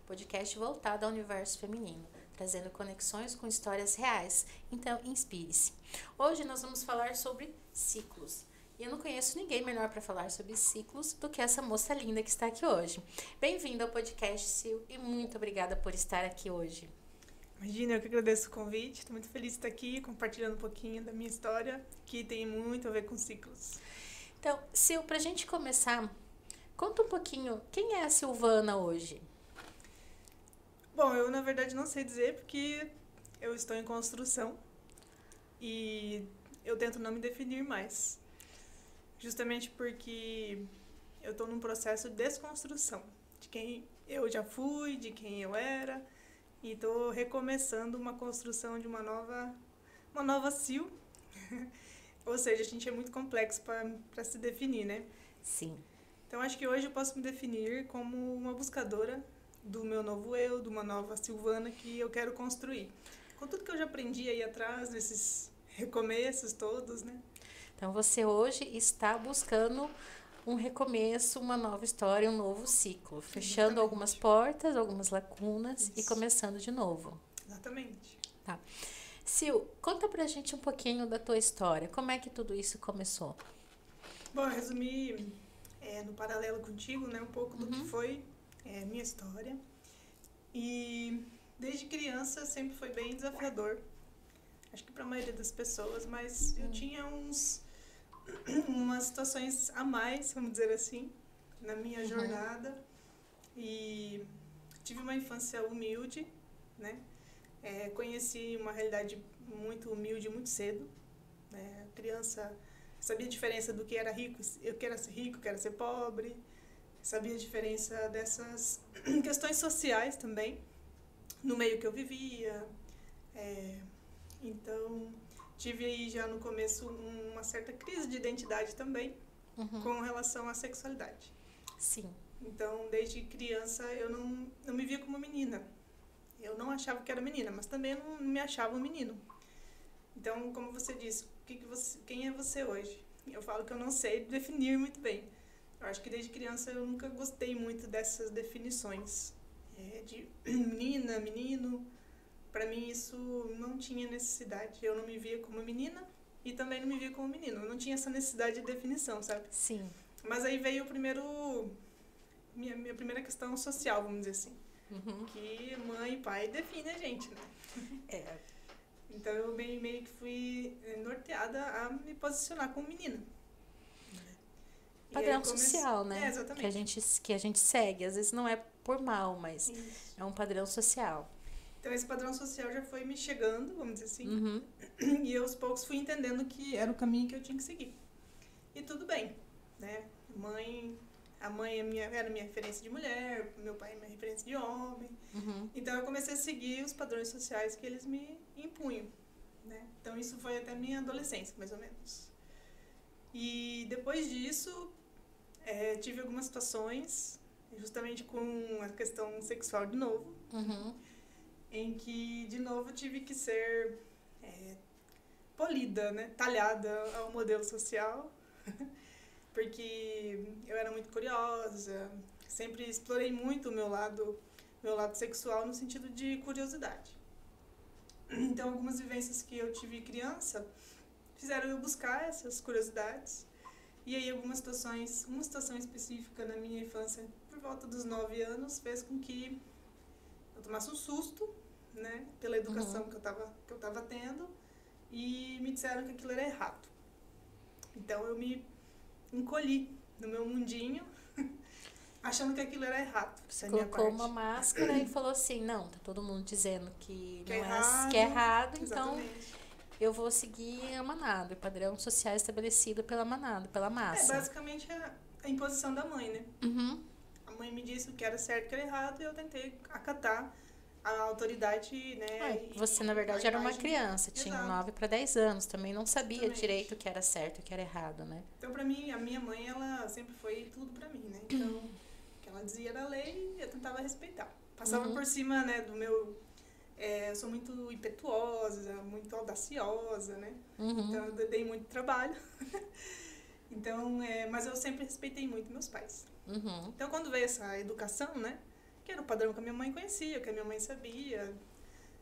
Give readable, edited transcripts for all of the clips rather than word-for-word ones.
podcast voltado ao universo feminino, trazendo conexões com histórias reais. Então, inspire-se. Hoje nós vamos falar sobre ciclos. E eu não conheço ninguém melhor para falar sobre ciclos do que essa moça linda que está aqui hoje. Bem-vinda ao podcast, Sil, e muito obrigada por estar aqui hoje. Imagina, eu que agradeço o convite. Estou muito feliz de estar aqui compartilhando um pouquinho da minha história, que tem muito a ver com ciclos. Então, Sil, para a gente começar, conta um pouquinho, quem é a Silvana hoje? Bom, eu na verdade não sei dizer porque eu estou em construção e eu tento não me definir mais. Justamente porque eu estou num processo de desconstrução de quem eu já fui, de quem eu era, e estou recomeçando uma construção de uma nova Sil. Ou seja, a gente é muito complexo para se definir, né? Sim. Então, acho que hoje eu posso me definir como uma buscadora do meu novo eu, de uma nova Silvana que eu quero construir. Com tudo que eu já aprendi aí atrás, nesses recomeços todos, né? Então, você hoje está buscando um recomeço, uma nova história, um novo ciclo. Fechando Exatamente. algumas portas, algumas lacunas e Isso. começando de novo. Exatamente. Tá. Sil, conta pra gente um pouquinho da tua história. Como é que tudo isso começou? Bom, eu resumi no paralelo contigo, né, um pouco do que foi minha história. E desde criança sempre foi bem desafiador. Acho que para a maioria das pessoas, mas eu tinha umas situações a mais, vamos dizer assim, na minha jornada. E tive uma infância humilde, né? Conheci uma realidade muito humilde muito cedo. Né? Criança sabia a diferença do que era rico, eu quero ser rico, quero ser pobre. Sabia a diferença dessas questões sociais também, no meio que eu vivia. Então, tive aí já no começo uma certa crise de identidade também, com relação à sexualidade. Sim. Então, desde criança, eu não me via como menina. Eu não achava que era menina, mas também não me achava um menino. Então, como você disse, quem é você hoje? Eu falo que eu não sei definir muito bem. Eu acho que desde criança eu nunca gostei muito dessas definições. De menina, menino. Pra mim isso não tinha necessidade. Eu não me via como menina e também não me via como menino. Eu não tinha essa necessidade de definição, sabe? Sim. Mas aí veio minha primeira questão social, vamos dizer assim. Que mãe e pai definem a gente, né? Então eu meio que fui norteada a me posicionar como menina. Padrão social, né? Exatamente. Que a gente segue. Às vezes não é por mal, mas Isso. é um padrão social. Então esse padrão social já foi me chegando, vamos dizer assim. E eu aos poucos fui entendendo que era o caminho que eu tinha que seguir. E tudo bem, né? A mãe era a minha referência de mulher, meu pai é minha referência de homem. Então eu comecei a seguir os padrões sociais que eles me impunham, né? Então isso foi até minha adolescência, mais ou menos. E depois disso, tive algumas situações, justamente com a questão sexual de novo, em que, de novo, tive que ser polida, né? Talhada ao modelo social, porque eu era muito curiosa, sempre explorei muito o meu lado sexual no sentido de curiosidade. Então, algumas vivências que eu tive criança fizeram eu buscar essas curiosidades. E aí, uma situação específica na minha infância, por volta dos 9 anos, fez com que eu tomasse um susto, né, pela educação que eu tava tendo, e me disseram que aquilo era errado. Então, eu me encolhi no meu mundinho, achando que aquilo era errado. Você colocou uma máscara e falou assim, não, tá todo mundo dizendo que que não errado, que é errado, exatamente. Então eu vou seguir a manada, o padrão social estabelecido pela manada, pela massa. Basicamente a imposição da mãe, né? A mãe me disse o que era certo e o que era errado e eu tentei acatar a autoridade, né? Você, na verdade, era uma criança, tinha 9 para 10 anos, também não sabia direito o que era certo e o que era errado, né? Então, pra mim, a minha mãe, ela sempre foi tudo pra mim, né? Então, o que ela dizia era lei e eu tentava respeitar. Passava por cima, né, do meu... eu sou muito impetuosa, muito audaciosa, né? Então, eu dei muito trabalho. Então, mas eu sempre respeitei muito meus pais. Então, quando veio essa educação, né? que era o padrão que a minha mãe conhecia, que a minha mãe sabia.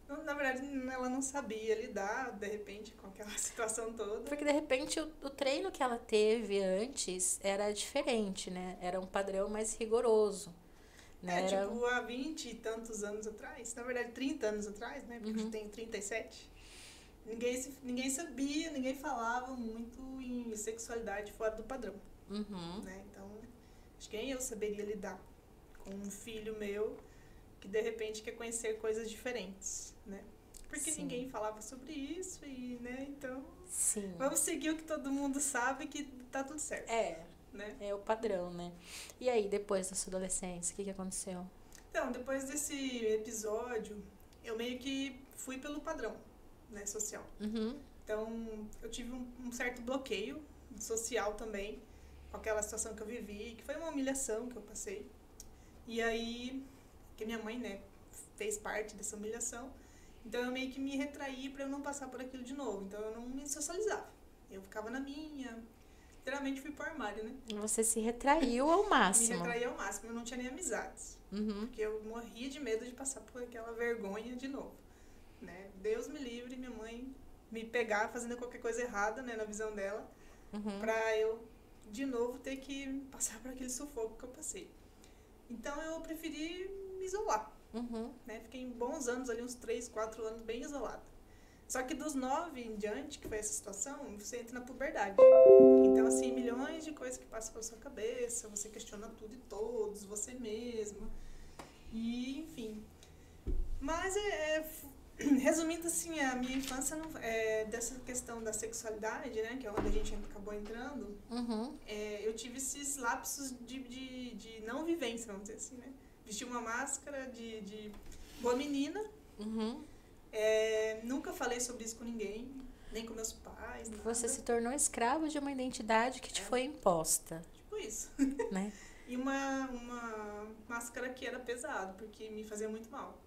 Na verdade, ela não sabia lidar, de repente, com aquela situação toda. Porque, de repente, o treino que ela teve antes era diferente, né? Era um padrão mais rigoroso. Né? Tipo, há 20 e tantos anos atrás, na verdade, 30 anos atrás, né? Porque eu tenho 37. Ninguém sabia, ninguém falava muito em sexualidade fora do padrão. Né? Então, acho que nem eu saberia lidar com um filho meu que de repente quer conhecer coisas diferentes, né? Porque ninguém falava sobre isso e, né, então vamos seguir o que todo mundo sabe que tá tudo certo. Né? É o padrão, né? E aí, depois da sua adolescência, o que aconteceu? Então, depois desse episódio, eu meio que fui pelo padrão, né, social. Então, eu tive um certo bloqueio social também, com aquela situação que eu vivi, que foi uma humilhação que eu passei. E aí, que minha mãe, né, fez parte dessa humilhação, então eu meio que me retraí para eu não passar por aquilo de novo. Então, eu não me socializava. Eu ficava na minha, literalmente fui pro armário, né? Você se retraiu ao máximo. Me retraí ao máximo, eu não tinha nem amizades. Porque eu morria de medo de passar por aquela vergonha de novo, né? Deus me livre, minha mãe me pegar fazendo qualquer coisa errada, né, na visão dela, pra eu de novo ter que passar por aquele sufoco que eu passei. Então eu preferi me isolar, né? Fiquei bons anos ali, uns 3, 4 anos bem isolada. Só que dos 9 em diante, que foi essa situação, você entra na puberdade. Então, assim, milhões de coisas que passam pela sua cabeça, você questiona tudo e todos, você mesma. E, enfim. Mas, resumindo, assim, a minha infância, dessa questão da sexualidade, né, que é onde a gente acabou entrando, eu tive esses lapsos de não vivência, vamos dizer assim, né? Vesti uma máscara de boa menina. Nunca falei sobre isso com ninguém, nem com meus pais, nada. Você se tornou escravo de uma identidade que te foi imposta. Tipo isso. Né? E uma máscara que era pesado, porque me fazia muito mal.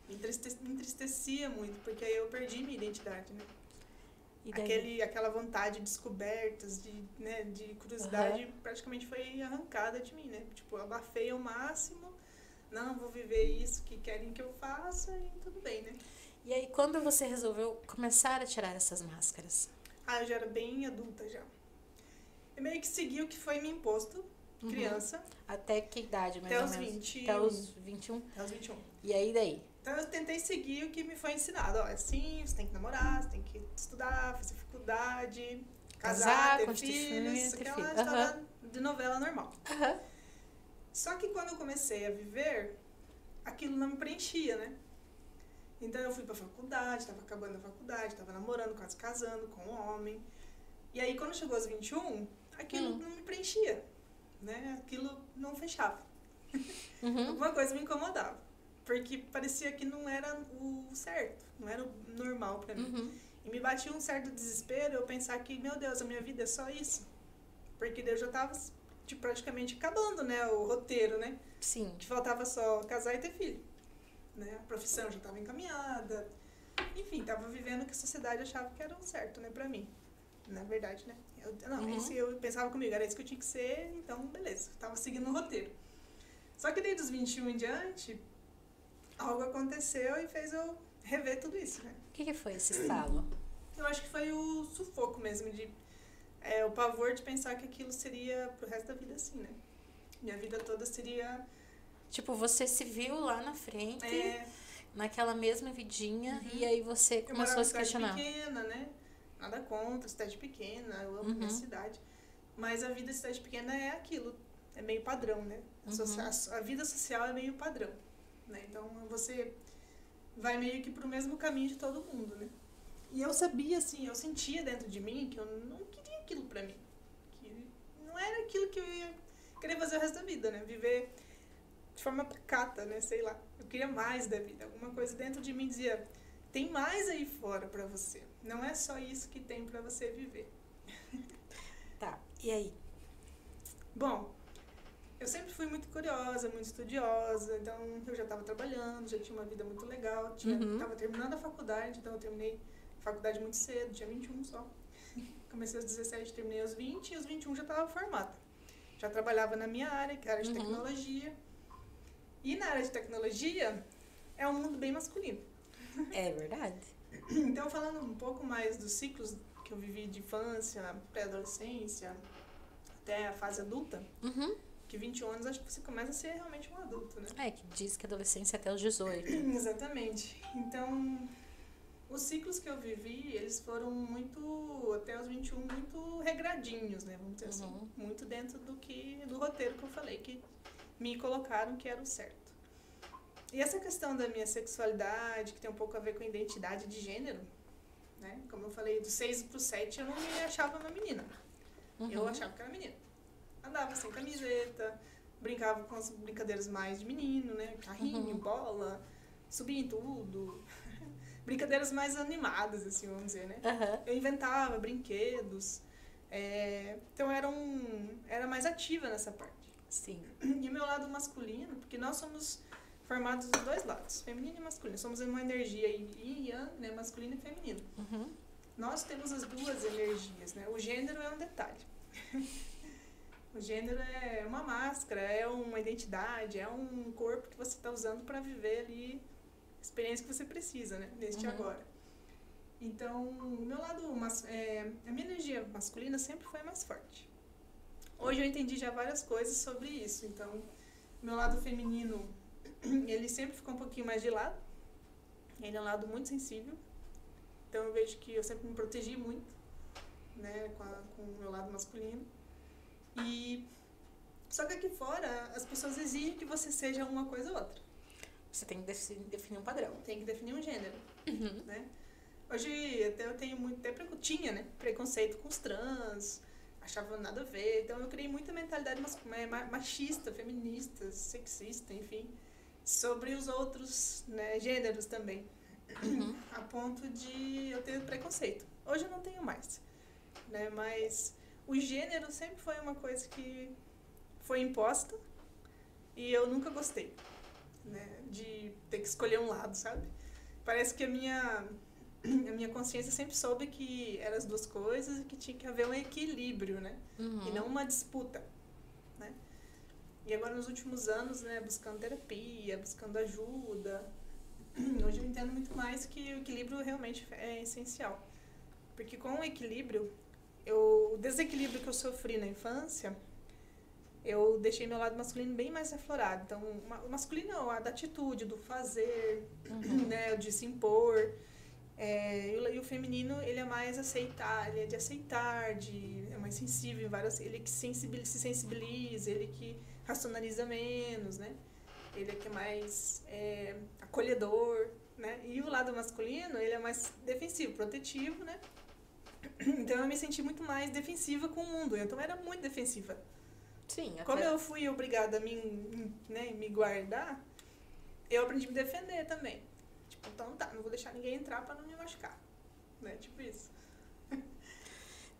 Me entristecia muito, porque aí eu perdi minha identidade, né? E daí? Aquela vontade de descobertas, de curiosidade, praticamente foi arrancada de mim, né? Tipo, eu abafei ao máximo, não, vou viver isso que querem que eu faça e tudo bem, né? E aí, quando você resolveu começar a tirar essas máscaras? Eu já era bem adulta já. Eu meio que segui o que foi me imposto, criança. Até que idade, mais ou menos? 20. Até os 21? Até os 21. E aí, daí? Então, eu tentei seguir o que me foi ensinado. Ó, assim, você tem que namorar, você tem que estudar, fazer faculdade, casar, ter filhos. Aquela história de novela normal. Só que quando eu comecei a viver, aquilo não me preenchia, né? Então, eu fui pra faculdade, estava acabando a faculdade, estava namorando, quase casando com um homem. E aí, quando chegou aos 21, aquilo não me preenchia, né? Aquilo não fechava. Alguma coisa me incomodava. Porque parecia que não era o certo, não era o normal pra mim. E me batia um certo desespero eu pensar que, meu Deus, a minha vida é só isso. Porque Deus já tava praticamente acabando, né? O roteiro, né? Sim. Que faltava só casar e ter filho. Né? A profissão já estava encaminhada. Enfim, estava vivendo o que a sociedade achava que era o certo, né, pra mim. Na verdade, né? Eu pensava comigo, era isso que eu tinha que ser, então beleza. Tava seguindo o roteiro. Só que desde os 21 em diante, algo aconteceu e fez eu rever tudo isso, né? O que foi esse estalo? Eu acho que foi o sufoco mesmo, o pavor de pensar que aquilo seria pro resto da vida assim, né? Minha vida toda seria... Tipo, você se viu lá na frente, naquela mesma vidinha, e aí você começou a se questionar. Eu morava em cidade pequena, né? Nada contra, cidade pequena, eu amo minha cidade. Mas a vida de cidade pequena é aquilo, é meio padrão, né? A vida social é meio padrão, né? Então, você vai meio que pro mesmo caminho de todo mundo, né? E eu sabia, assim, eu sentia dentro de mim que eu não queria aquilo pra mim. Que não era aquilo que eu ia querer fazer o resto da vida, né? Viver de forma pacata, né? Sei lá. Eu queria mais da vida. Alguma coisa dentro de mim dizia, tem mais aí fora pra você. Não é só isso que tem pra você viver. Tá, e aí? Bom, eu sempre fui muito curiosa, muito estudiosa, então eu já estava trabalhando, já tinha uma vida muito legal, estava terminando a faculdade, então eu terminei a faculdade muito cedo, tinha 21 só. Comecei aos 17, terminei aos 20 e aos 21 já estava formada. Já trabalhava na minha área, que era de tecnologia. E na área de tecnologia, é um mundo bem masculino. É verdade. Então, falando um pouco mais dos ciclos que eu vivi de infância, pré-adolescência, até a fase adulta, que 21 anos acho que você começa a ser realmente um adulto, né? É, que diz que adolescência é até os 18. Exatamente. Então, os ciclos que eu vivi, eles foram muito, até os 21, muito regradinhos, né? Vamos dizer assim. Muito dentro do roteiro que eu falei, que me colocaram que era o certo. E essa questão da minha sexualidade, que tem um pouco a ver com a identidade de gênero, né? Como eu falei, do 6 pro 7, eu não me achava uma menina. Eu achava que era menina. Andava sem camiseta, brincava com as brincadeiras mais de menino, né? Carrinho, bola, subia em tudo. Brincadeiras mais animadas, assim, vamos dizer, né? Eu inventava brinquedos. Então, era mais ativa nessa parte. Sim. E o meu lado masculino, porque nós somos formados dos dois lados, feminino e masculino. Somos uma energia yin e yang, né? Masculino e feminino. Nós temos as duas energias, né? O gênero é um detalhe. O gênero é uma máscara, é uma identidade, é um corpo que você está usando para viver ali a experiência que você precisa, né? Neste agora. Então, o meu lado, a minha energia masculina sempre foi mais forte. Hoje eu entendi já várias coisas sobre isso. Então, o meu lado feminino, ele sempre ficou um pouquinho mais de lado. Ele é um lado muito sensível. Então, eu vejo que eu sempre me protegi muito, né, com o meu lado masculino. Só que aqui fora, as pessoas exigem que você seja uma coisa ou outra. Você tem que definir um padrão. Tem que definir um gênero, né? Hoje, até eu tenho muito... tinha, né? Preconceito com os trans, achava nada a ver. Então, eu criei muita mentalidade machista, feminista, sexista, enfim, sobre os outros, né, gêneros também. A ponto de eu ter preconceito. Hoje eu não tenho mais, né? Mas o gênero sempre foi uma coisa que foi imposta e eu nunca gostei, né? De ter que escolher um lado, sabe? Parece que a minha consciência sempre soube que eram as duas coisas e que tinha que haver um equilíbrio, né? E não uma disputa, né? E agora nos últimos anos, né, buscando terapia, buscando ajuda, hoje eu entendo muito mais que o equilíbrio realmente é essencial. Porque com o equilíbrio, o desequilíbrio que eu sofri na infância, eu deixei meu lado masculino bem mais aflorado. Então, o masculino é da atitude, do fazer, né, de se impor. E o feminino, ele é mais aceitar, ele é de aceitar, é mais sensível em várias... Ele que se sensibiliza, ele que racionaliza menos, né? Ele é que é mais acolhedor, né? E o lado masculino, ele é mais defensivo, protetivo, né? Então eu me senti muito mais defensiva com o mundo. Então eu era muito defensiva. Sim, até... Como eu fui obrigada a me guardar, eu aprendi a me defender também. Tipo, então tá, não vou deixar ninguém entrar pra não me machucar. Né? Tipo isso.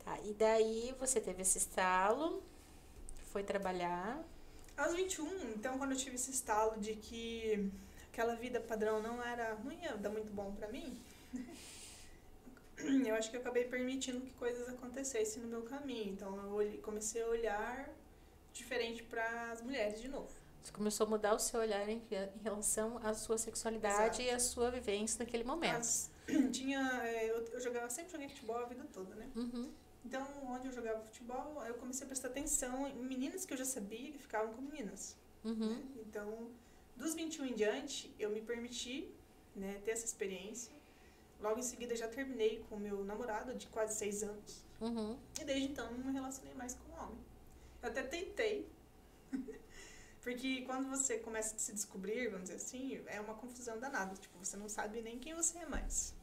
Tá, e daí você teve esse estalo, foi trabalhar... Aos 21, então, quando eu tive esse estalo de que aquela vida padrão não ia dar muito bom pra mim, eu acho que eu acabei permitindo que coisas acontecessem no meu caminho. Então, eu comecei a olhar diferente para as mulheres de novo. Você começou a mudar o seu olhar em relação à sua sexualidade. Exato. E à sua vivência naquele momento. Eu sempre joguei futebol a vida toda, né? Então, onde eu jogava futebol, eu comecei a prestar atenção em meninas que eu já sabia que ficavam com meninas. Né? Então, dos 21 em diante, eu me permiti, né, ter essa experiência. Logo em seguida, já terminei com o meu namorado de quase 6 anos. E desde então, não me relacionei mais com homem. Eu até tentei. Porque quando você começa a se descobrir, vamos dizer assim, é uma confusão danada. Tipo, você não sabe nem quem você é mais.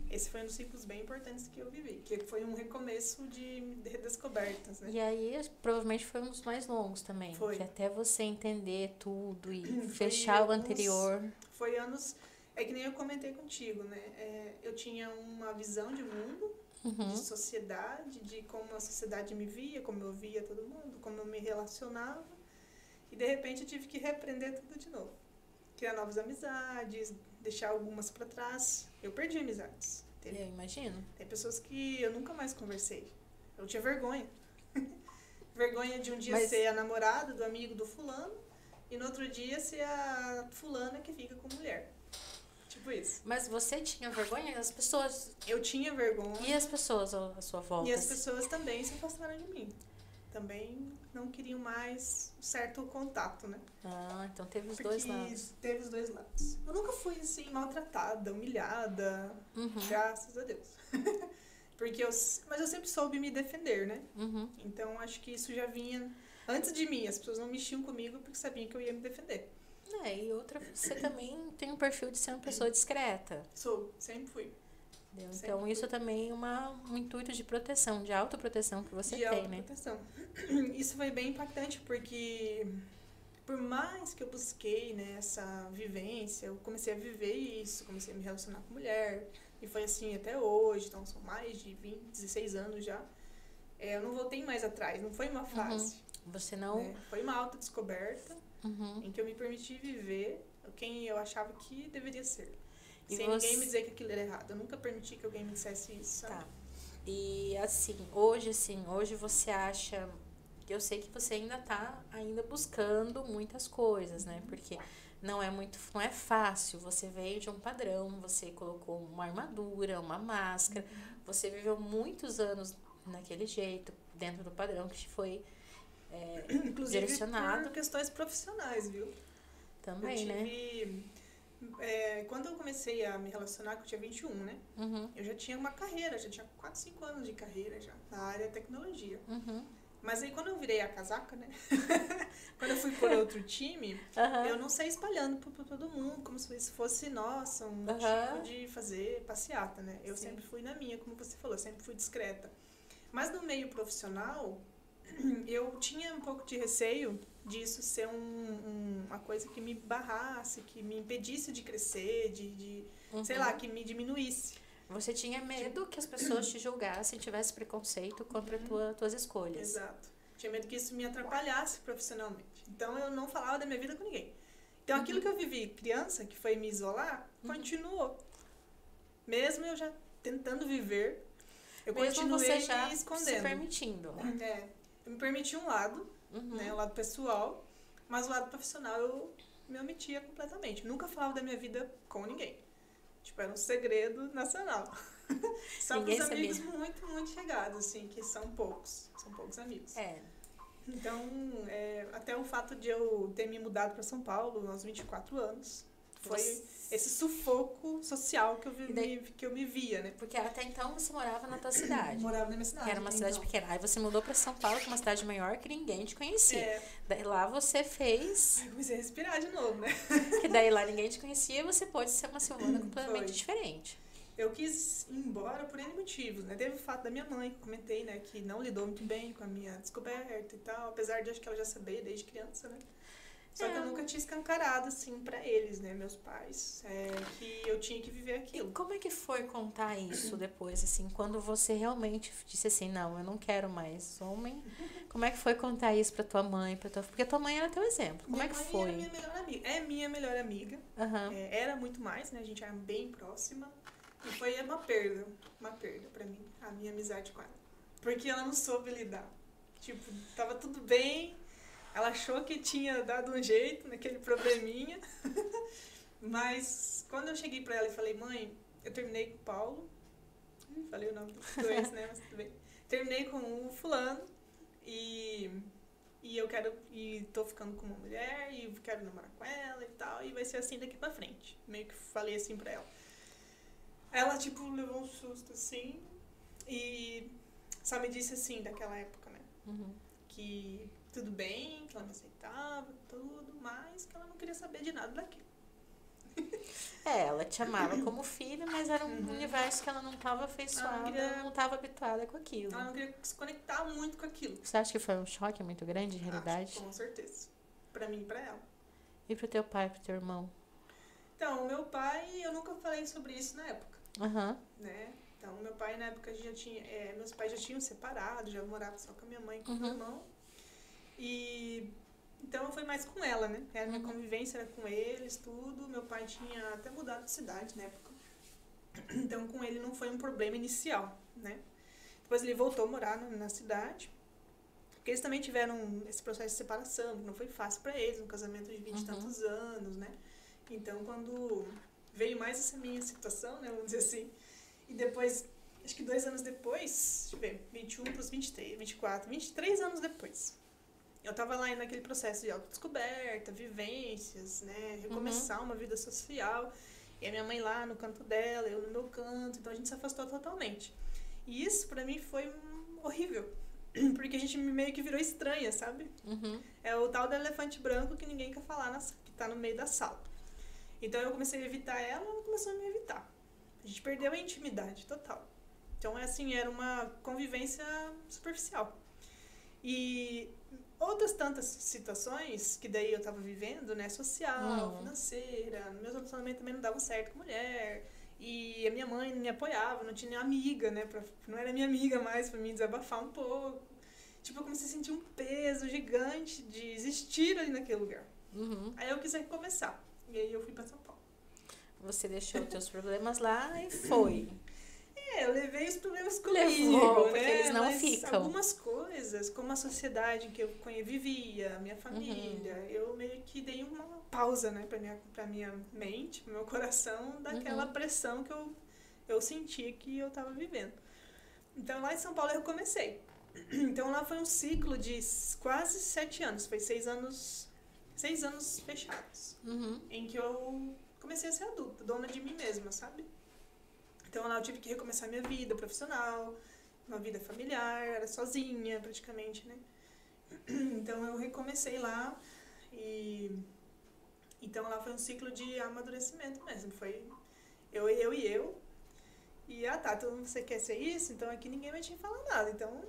Esse foi um dos ciclos bem importantes que eu vivi, que foi um recomeço de redescobertas, né? E aí, provavelmente foi um dos mais longos também. Foi. Que até você entender tudo e fechar o anterior. Foi anos... É que nem eu comentei contigo, né? Eu tinha uma visão de mundo, de sociedade, de como a sociedade me via, como eu via todo mundo, como eu me relacionava. E, de repente, eu tive que reaprender tudo de novo. Criar novas amizades, deixar algumas pra trás. Eu perdi amizades. Eu imagino. Tem pessoas que eu nunca mais conversei. Eu tinha vergonha. Vergonha de um dia ser a namorada do amigo do fulano e no outro dia ser a fulana que fica com mulher. Tipo isso. Mas você tinha vergonha? As pessoas... Eu tinha vergonha. E as pessoas à sua volta? E as pessoas também se afastaram de mim. Também não queriam mais um certo contato, né? Ah, então teve os Porque dois lados. teve os dois lados. Eu nunca fui, assim, maltratada, humilhada. Graças a Deus. Mas eu sempre soube me defender, né? Então, acho que isso já vinha antes de mim. As pessoas não mexiam comigo porque sabiam que eu ia me defender. E outra, você também tem um perfil de ser uma pessoa discreta. Sou, sempre fui. Entendeu? Então, isso também é um intuito de proteção, de autoproteção que você tem, né? Autoproteção. Isso foi bem impactante, porque por mais que eu busquei, né, essa vivência, eu comecei a viver isso, comecei a me relacionar com mulher, e foi assim até hoje, então são mais de 16 anos já. Eu não voltei mais atrás, não foi uma fase. Você não... Né? Foi uma autodescoberta em que eu me permiti viver quem eu achava que deveria ser. E sem ninguém me dizer que aquilo era errado. Eu nunca permiti que alguém me dissesse isso, sabe? Tá. E hoje você acha... Eu sei que você ainda tá buscando muitas coisas, né? Porque não é fácil. Você veio de um padrão, você colocou uma armadura, uma máscara. Você viveu muitos anos naquele jeito, dentro do padrão que te foi inclusive direcionado. Por questões profissionais, viu? Também, né? Quando eu comecei a me relacionar, que eu tinha 21, né? Eu já tinha uma carreira, já tinha 4, 5 anos de carreira já, na área de tecnologia. Mas aí quando eu virei a casaca, né? Quando eu fui por outro time, eu não saí espalhando por todo mundo, como se isso fosse, nossa, um motivo de fazer passeata, né? Eu sempre fui na minha, como você falou, sempre fui discreta. Mas no meio profissional, eu tinha um pouco de receio disso ser uma coisa que me barrasse, que me impedisse de crescer, sei lá, que me diminuísse. Você tinha medo que as pessoas te julgassem, tivesse preconceito contra tuas escolhas. Exato. Tinha medo que isso me atrapalhasse profissionalmente. Então, eu não falava da minha vida com ninguém. Então, aquilo que eu vivi criança, que foi me isolar, continuou. Mesmo eu já tentando viver, eu continuei você já me escondendo. Se permitindo. Eu me permiti um lado, né, o lado pessoal, mas o lado profissional eu me omitia completamente. Nunca falava da minha vida com ninguém. Tipo, era um segredo nacional. Só para os amigos muito, muito chegados, assim, que são poucos. São poucos amigos. Então, até o fato de eu ter me mudado para São Paulo aos 24 anos, foi esse sufoco social que eu me via, né? Porque até então você morava na tua cidade. Morava na minha cidade. Que era uma cidade pequena. Aí você mudou para São Paulo, que é uma cidade maior, que ninguém te conhecia. Daí lá você fez... Eu comecei a respirar de novo, né? Que daí lá ninguém te conhecia e você pôde ser uma Silvana completamente diferente. Eu quis ir embora por N motivos, né? Teve o fato da minha mãe, que eu comentei, né? Que não lidou muito bem com a minha descoberta e tal. Apesar de acho que ela já saber desde criança, né? Só que eu nunca tinha escancarado, assim, pra eles, né? Meus pais. Que eu tinha que viver aquilo. E como é que foi contar isso depois, assim? Quando você realmente disse assim, não, eu não quero mais homem. Como é que foi contar isso pra tua mãe? Porque a tua mãe era teu exemplo. Como é que foi? Minha mãe era minha melhor amiga. É minha melhor amiga. Era muito mais, né? A gente era bem próxima. E foi uma perda pra mim, a minha amizade com ela. Porque ela não soube lidar. Tipo, tava tudo bem... Ela achou que tinha dado um jeito naquele probleminha. Mas quando eu cheguei pra ela e falei, mãe, eu terminei com o Paulo. Falei o nome dos dois, né? Mas tudo bem. Terminei com o fulano. E eu quero... E tô ficando com uma mulher. E quero namorar com ela e tal. E vai ser assim daqui pra frente. Meio que falei assim pra ela. Ela, tipo, levou um susto, assim. E só me disse assim, daquela época, né? Que... tudo bem, que ela me aceitava, tudo, mas que ela não queria saber de nada daquilo. Ela te amava como filha, mas era um universo que ela não estava afeiçoada, não estava habituada com aquilo. Ela não queria se conectar muito com aquilo. Você acha que foi um choque muito grande, de realidade? Acho, com certeza. Pra mim e pra ela. E pro teu pai, pro teu irmão? Então, o meu pai, eu nunca falei sobre isso na época. Né? Então, meu pai, na época, já tinha... meus pais já tinham separado, já morava só com a minha mãe e com o meu irmão. E então foi mais com ela, né? A minha convivência era com eles, tudo. Meu pai tinha até mudado de cidade na época. Então com ele não foi um problema inicial, né? Depois ele voltou a morar na cidade. Porque eles também tiveram esse processo de separação, que não foi fácil para eles, um casamento de 20 e tantos anos, né? Então, quando veio mais essa minha situação, né, vamos dizer assim, e depois, acho que 2 anos depois, deixa eu ver, 21 para os 23, 24, 23 anos depois, eu tava lá naquele processo de autodescoberta, vivências, né, recomeçar uma vida social, e a minha mãe lá no canto dela, eu no meu canto, então a gente se afastou totalmente. E isso, pra mim, foi horrível. Porque a gente meio que virou estranha, sabe? É o tal do elefante branco que ninguém quer falar, que tá no meio da sala. Então eu comecei a evitar ela, ela começou a me evitar. A gente perdeu a intimidade total. Então, assim, era uma convivência superficial. E outras tantas situações que daí eu tava vivendo, né? Social, financeira, meus relacionamentos também não davam certo com mulher. E a minha mãe não me apoiava, não tinha amiga, né? Não era minha amiga mais pra mim desabafar um pouco. Tipo, eu comecei a sentir um peso gigante de existir ali naquele lugar. Aí eu quis recomeçar. E aí eu fui pra São Paulo. Você deixou os seus problemas lá e foi. Eu levei os problemas comigo, Levou, né? porque eles não Mas ficam. algumas coisas, como a sociedade que eu vivia, minha família, eu meio que dei uma pausa, né, pra minha mente, pro meu coração, daquela pressão que eu sentia que eu tava vivendo. Então, lá em São Paulo eu comecei. Então, lá foi um ciclo de quase 7 anos. Foi 6 anos fechados. Em que eu comecei a ser adulta, dona de mim mesma, sabe? Então, lá eu tive que recomeçar minha vida profissional, uma vida familiar, era sozinha praticamente, né? Então, eu recomecei lá e... Então, lá foi um ciclo de amadurecimento mesmo. Foi eu. E, você quer ser isso? Então, aqui ninguém vai te falar nada. Então,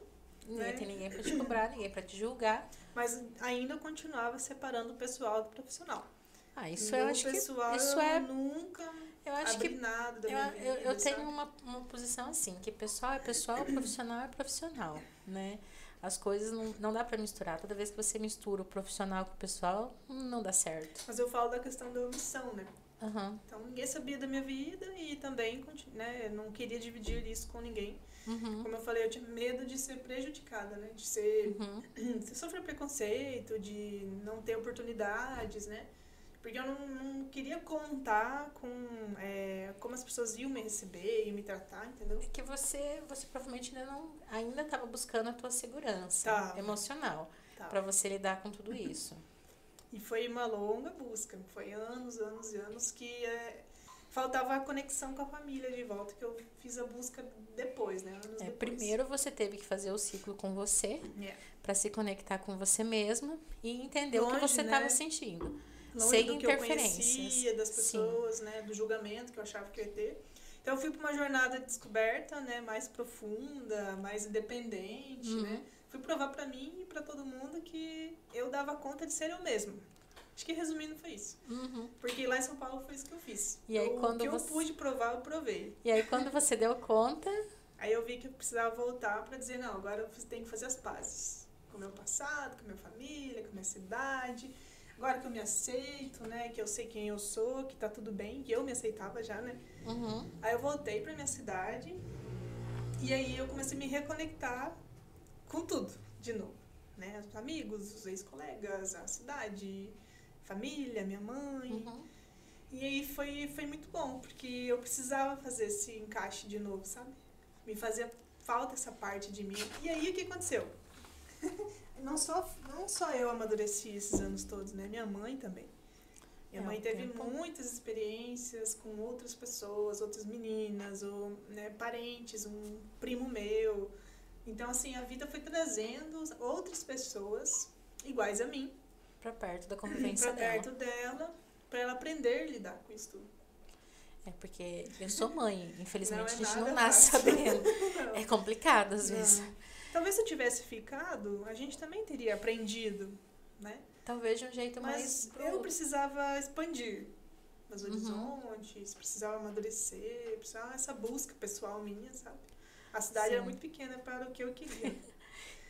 Não tem ninguém pra te cobrar, ninguém pra te julgar. Mas ainda eu continuava separando o pessoal do profissional. Isso eu acho pessoal, que... Isso eu nunca abri que nada da minha vida, eu tenho sabe? uma posição assim, que pessoal é pessoal, profissional é profissional, né? As coisas não dá pra misturar. Toda vez que você mistura o profissional com o pessoal, não dá certo. Mas eu falo da questão da omissão, né? Uhum. Então, ninguém sabia da minha vida e também, né, não queria dividir isso com ninguém. Uhum. Como eu falei, eu tinha medo de ser prejudicada, né? De de sofrer preconceito, de não ter oportunidades, né? Porque eu não queria contar com como as pessoas iam me receber, iam me tratar, entendeu? É que você provavelmente ainda estava buscando a tua segurança emocional para você lidar com tudo isso. E foi uma longa busca, foi anos e anos que faltava a conexão com a família de volta, que eu fiz a busca depois, né? Anos depois. Primeiro você teve que fazer o ciclo com você, para se conectar com você mesma e entender o que você estava sentindo. Longe sem do interferências. Que eu conhecia, das pessoas, né? Do julgamento que eu achava que eu ia ter. Então eu fui para uma jornada de descoberta, né? Mais profunda, mais independente, né? Fui provar para mim e para todo mundo que eu dava conta de ser eu mesma. Acho que resumindo foi isso. Porque lá em São Paulo foi isso que eu fiz. E aí, o que eu pude provar, eu provei. E aí quando você deu conta... Aí eu vi que eu precisava voltar para dizer, não, agora eu tenho que fazer as pazes. Com o meu passado, com a minha família, com a minha cidade. Agora que eu me aceito, né? Que eu sei quem eu sou, que tá tudo bem. Que eu me aceitava já, né? Aí eu voltei pra minha cidade. E aí eu comecei a me reconectar com tudo, de novo. Né? Os amigos, os ex-colegas, a cidade, família, minha mãe. E aí foi muito bom, porque eu precisava fazer esse encaixe de novo, sabe? Me fazia falta essa parte de mim. E aí o que aconteceu? Não só eu amadureci esses anos todos, né? Minha mãe também. Minha mãe teve muitas experiências com outras pessoas, outras meninas, ou né, parentes, um primo meu. Então, assim, a vida foi trazendo outras pessoas iguais a mim. Pra perto da convivência dela. Pra perto dela, pra ela aprender a lidar com isso tudo. Porque eu sou mãe, infelizmente a gente nada não nasce fácil. sabendo. É complicado às vezes. Talvez se eu tivesse ficado, a gente também teria aprendido, né? Talvez de um jeito mais... Mas eu precisava expandir meus horizontes, precisava amadurecer, precisava essa busca pessoal minha, sabe? A cidade era muito pequena para o que eu queria.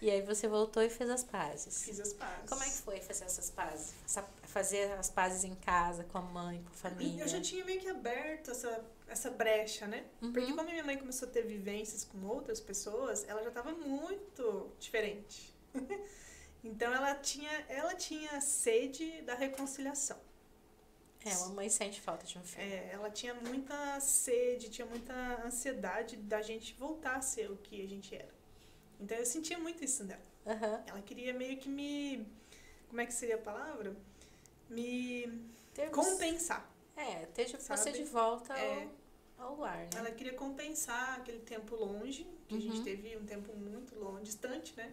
E aí você voltou e fez as pazes. Fiz as pazes. Como é que foi fazer essas pazes? Fazer as pazes em casa, com a mãe, com a família? Eu já tinha meio que aberto essa brecha, né? Porque quando minha mãe começou a ter vivências com outras pessoas, ela já estava muito diferente. Então ela tinha sede da reconciliação. Uma mãe sente falta de um filho. Ela tinha muita sede, tinha muita ansiedade da gente voltar a ser o que a gente era. Então eu sentia muito isso nela. Uhum. Ela queria meio que me... Como é que seria a palavra? Compensar. Ter você de volta ao lar, né? Ela queria compensar aquele tempo longe, que a gente teve um tempo muito longe, distante, né?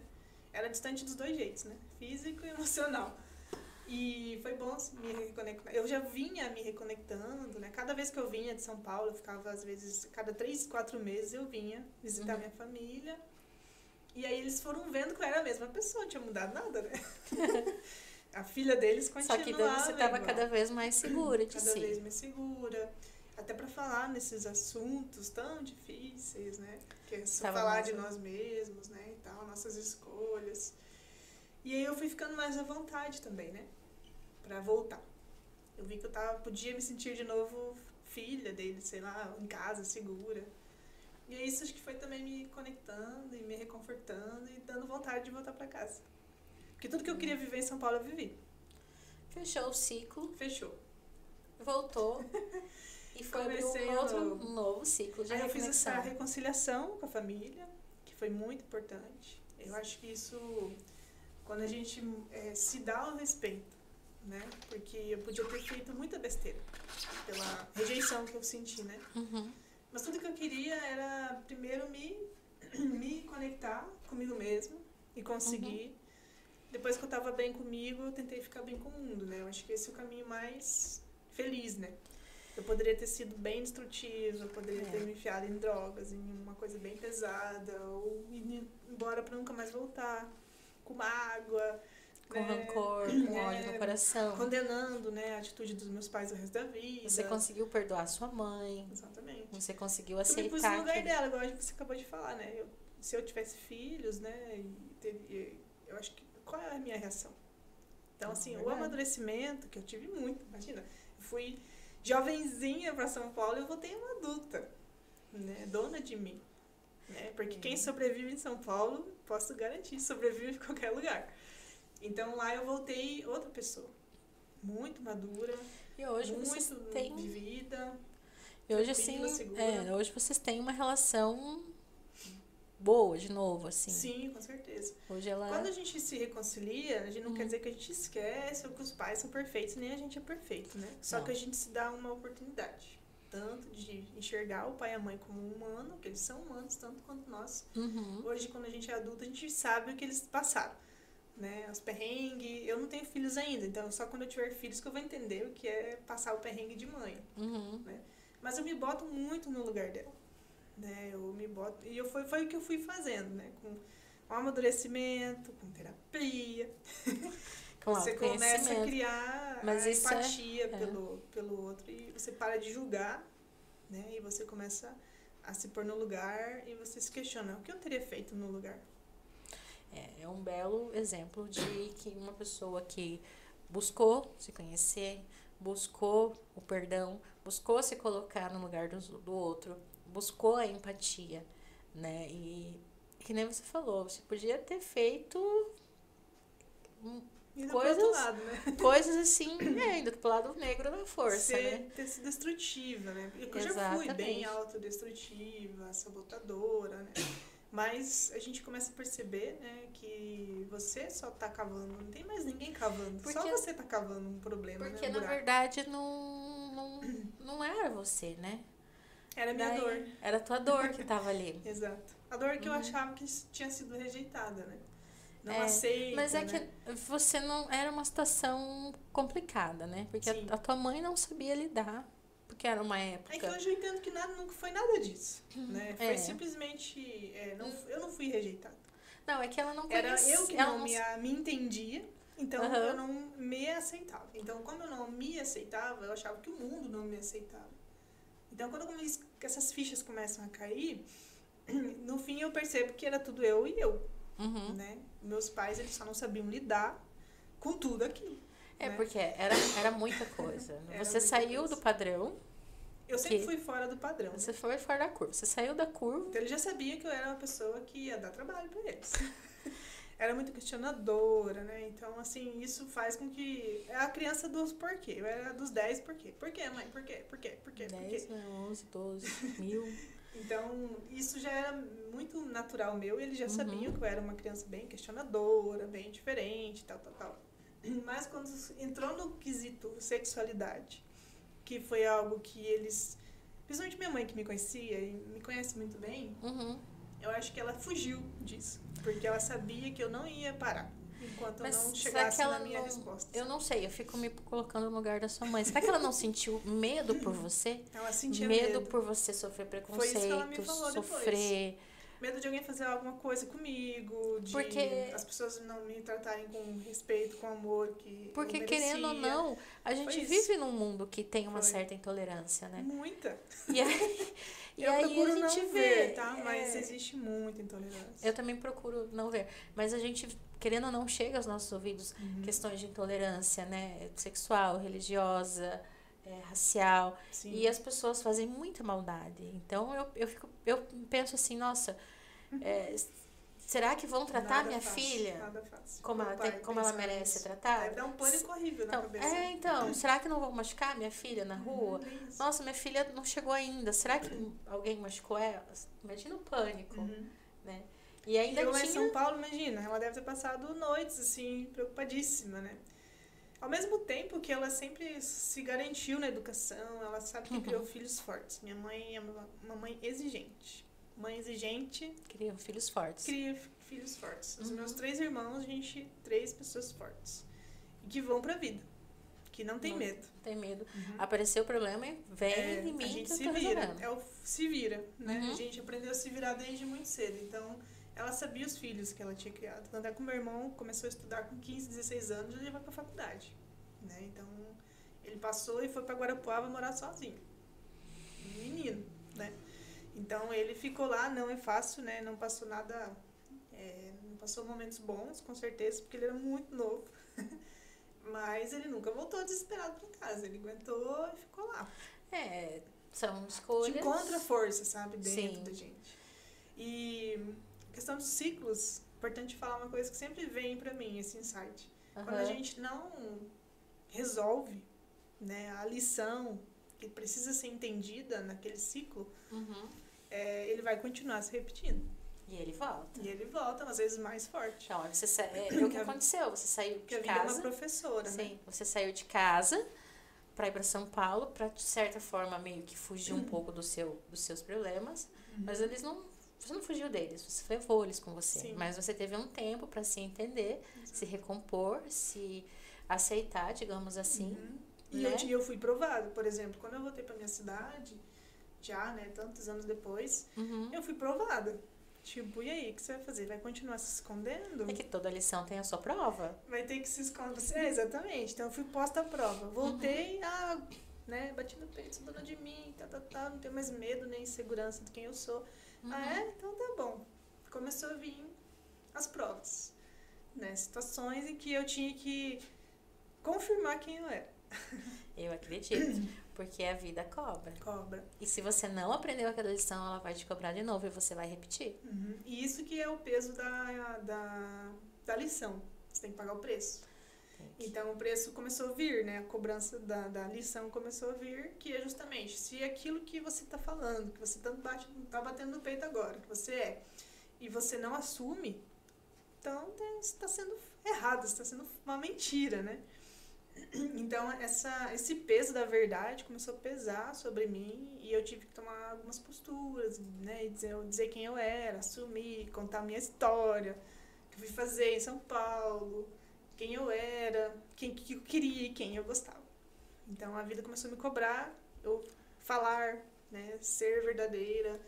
Era distante dos dois jeitos, né? Físico e emocional. E foi bom me reconectar. Eu já vinha me reconectando, né? Cada vez que eu vinha de São Paulo, eu ficava, às vezes, cada 3, 4 meses eu vinha visitar minha família. E aí eles foram vendo que eu era a mesma pessoa, não tinha mudado nada, né? A filha deles continuava. Só que daí você estava cada vez mais segura de si. Cada vez mais segura. Até para falar nesses assuntos tão difíceis, né? Que é só falar de nós mesmos, né? E tal, nossas escolhas. E aí eu fui ficando mais à vontade também, né? Pra voltar. Eu vi que eu podia me sentir de novo filha dele, sei lá, em casa, segura. E aí isso acho que foi também me conectando e me reconfortando e dando vontade de voltar pra casa. Porque tudo que eu queria viver em São Paulo eu vivi. Fechou o ciclo. Fechou. Voltou. E foi um novo ciclo de reconexão. Aí eu fiz essa reconciliação com a família, que foi muito importante. Eu acho que isso, quando a gente se dá ao respeito, né? Porque eu podia ter feito muita besteira pela rejeição que eu senti, né? Uhum. Mas tudo que eu queria era, primeiro, me conectar comigo mesma e conseguir. Depois que eu tava bem comigo, eu tentei ficar bem com o mundo, né? Eu acho que esse é o caminho mais feliz, né? Eu poderia ter sido bem destrutiva, eu poderia ter me enfiado em drogas, em uma coisa bem pesada, ou ir embora pra nunca mais voltar, com mágoa, com rancor, com ódio no coração. Condenando, né, a atitude dos meus pais o resto da vida. Você conseguiu perdoar sua mãe. Exatamente. Você conseguiu aceitar. Eu me pus no lugar dela, igual você acabou de falar, né? Se eu tivesse filhos, né, eu acho que... Qual é a minha reação? Então, assim, o amadurecimento, que eu tive muito, imagina, eu fui jovenzinha para São Paulo e eu voltei uma adulta, né, dona de mim, né, porque quem sobrevive em São Paulo, posso garantir, sobrevive em qualquer lugar. Então, lá eu voltei outra pessoa, muito madura, e hoje muito vocês têm... de vida, e hoje, assim, hoje vocês têm uma relação boa, de novo, assim. Sim, com certeza. Hoje ela... Quando a gente se reconcilia, a gente não quer dizer que a gente esquece ou que os pais são perfeitos, nem a gente é perfeito, né? Só que a gente se dá uma oportunidade. Tanto de enxergar o pai e a mãe como humano, que eles são humanos, tanto quanto nós. Hoje, quando a gente é adulto, a gente sabe o que eles passaram, né? Os perrengues. Eu não tenho filhos ainda, então só quando eu tiver filhos que eu vou entender o que é passar o perrengue de mãe, né? Mas eu me boto muito no lugar dela. Né, eu me boto, e foi o que eu fui fazendo, né, com amadurecimento, com terapia, você começa a criar a empatia pelo outro e você para de julgar, né, e você começa a se pôr no lugar e você se questiona, o que eu teria feito no lugar? É um belo exemplo de que uma pessoa que buscou se conhecer, buscou o perdão, buscou se colocar no lugar do outro, buscou a empatia, né? E que nem você falou, você podia ter feito coisas assim, indo pro lado negro da força, né? Ter sido destrutiva, né? Eu já fui bem autodestrutiva, sabotadora, né? Mas a gente começa a perceber, né, que você só tá cavando, não tem mais ninguém cavando, só você tá cavando um problema, porque, né? Porque, na verdade, não era você, né? Era a minha dor. Era a tua dor que tava ali. Exato. A dor que eu achava que tinha sido rejeitada, né? Não aceita, mas é né? que você não... Era uma situação complicada, né? Porque a tua mãe não sabia lidar. Porque era uma época... É que hoje eu entendo que nunca foi nada disso, né? Foi simplesmente... eu não fui rejeitada. Não, é que ela não conhecia... Era eu que não me entendia, então eu não me aceitava. Então, como eu não me aceitava, eu achava que o mundo não me aceitava. Então, quando essas fichas começam a cair, no fim eu percebo que era tudo eu e eu, né? Meus pais, eles só não sabiam lidar com tudo aquilo. Né? Porque era muita coisa. Você saiu do padrão. Eu sempre fui fora do padrão. Você foi fora da curva. Você saiu da curva. Então, ele já sabia que eu era uma pessoa que ia dar trabalho pra eles. era muito questionadora, né? Então, assim, isso faz com que... É a criança dos porquê. Eu era dos 10 porquê. Por quê, mãe? Por quê? Por quê? Por quê? 10, 11, 12, 1000. Então, isso já era muito natural meu. E eles já Uhum. sabiam que eu era uma criança bem questionadora, bem diferente, tal, tal, tal. Mas quando entrou no quesito sexualidade, que foi algo que eles... Principalmente minha mãe, que me conhecia e me conhece muito bem, Uhum. eu acho que ela fugiu disso. Porque ela sabia que eu não ia parar enquanto Mas eu não será chegasse que ela na minha não... resposta. Eu não sei, eu fico me colocando no lugar da sua mãe. Será que ela não sentiu medo por você? Ela sentia Medo medo. por você sofrer Foi isso que ela me preconceito, falou sofrer... depois. Medo de alguém fazer alguma coisa comigo, de Porque- as pessoas não me tratarem com respeito, com amor que Porque, eu merecia. querendo ou não, a gente Foi isso. vive num mundo que tem uma Foi. certa intolerância, né? Muita. E aí, e Eu aí procuro a gente não vê... ver, tá? Mas é, existe muita intolerância. eu também procuro não ver. Mas a gente, querendo ou não, chega aos nossos ouvidos questões de intolerância, né? Sexual, religiosa, racial. Sim. E as pessoas fazem muita maldade. Então eu penso assim, nossa, será que vão tratar Nada minha fácil, filha nada fácil. como Meu ela, pai como ela pensava merece ser nisso. tratada? Deve dar um pânico horrível na Então, cabeça. então, será que não vão machucar minha filha na rua? Bem isso. Nossa, minha filha não chegou ainda. Será que alguém machucou ela? Imagina o pânico, né? E E ainda eu lá em tinha... São Paulo, imagina, ela deve ter passado noites, assim, preocupadíssima, né? Ao mesmo tempo que ela sempre se garantiu na educação, ela sabe que criou filhos fortes. Minha mãe é uma mãe exigente. Mãe exigente Criam filhos fortes. cria filhos fortes. Os meus 3 irmãos, três pessoas fortes. E que vão pra vida. Que não tem medo. Não tem medo. Apareceu o problema, vem em mim A gente que eu se tô vira. resolvendo. Se vira, né? Uhum. A gente aprendeu a se virar desde muito cedo. Então, ela sabia os filhos que ela tinha criado. Tanto é que o meu irmão começou a estudar com 15, 16 anos e já vai pra faculdade. Né? Então, ele passou e foi pra Guarapuava morar sozinho. Um menino, né? Então, ele ficou lá, não é fácil, né? Não passou nada... não passou momentos bons, com certeza, porque ele era muito novo. Mas ele nunca voltou desesperado pra casa. Ele aguentou e ficou lá. São Te escolhas. encontra força, sabe? Dentro Sim. da gente. E questão dos ciclos, importante falar uma coisa que sempre vem pra mim, esse insight. Quando a gente não resolve, né, a lição que precisa ser entendida naquele ciclo, ele vai continuar se repetindo. E ele volta. E ele volta, às vezes, mais forte. Então, aí você é o que aconteceu. Você saiu Porque a de vida é uma casa. professora, né? Sim, você saiu de casa para ir para São Paulo, para de certa forma meio que fugir um pouco dos seus problemas, mas eles não, você não fugiu deles, você levou eles com você. Sim. Mas você teve um tempo para se entender, se recompor, se aceitar, digamos assim. E né? eu fui provado, por exemplo, quando eu voltei pra minha cidade, já, né, tantos anos depois, eu fui provada. Tipo, e aí, o que você vai fazer? Vai continuar se escondendo? É que toda lição tem a sua prova. Vai ter que se esconder. Exatamente. Então eu fui posta à prova. Voltei, né, bati no peito, sou dona de mim, não tenho mais medo nem insegurança de quem eu sou. Então tá bom. Começou a vir as provas, né, situações em que eu tinha que confirmar quem eu era. Eu acredito, porque a vida cobra. Cobra. E se você não aprendeu aquela lição, ela vai te cobrar de novo e você vai repetir. E isso que é o peso da lição. Você tem que pagar o preço. Então, o preço começou a vir, né? A cobrança da lição começou a vir, que é justamente, se aquilo que você está falando, que você tanto tá batendo no peito agora, que você é, e você não assume, então está sendo errado, está sendo uma mentira, né? Então, esse peso da verdade começou a pesar sobre mim e eu tive que tomar algumas posturas, né? E dizer quem eu era, assumir, contar a minha história, o que eu fui fazer em São Paulo, quem eu era, quem que eu queria e quem eu gostava. Então, a vida começou a me cobrar, eu falar, né? Ser verdadeira.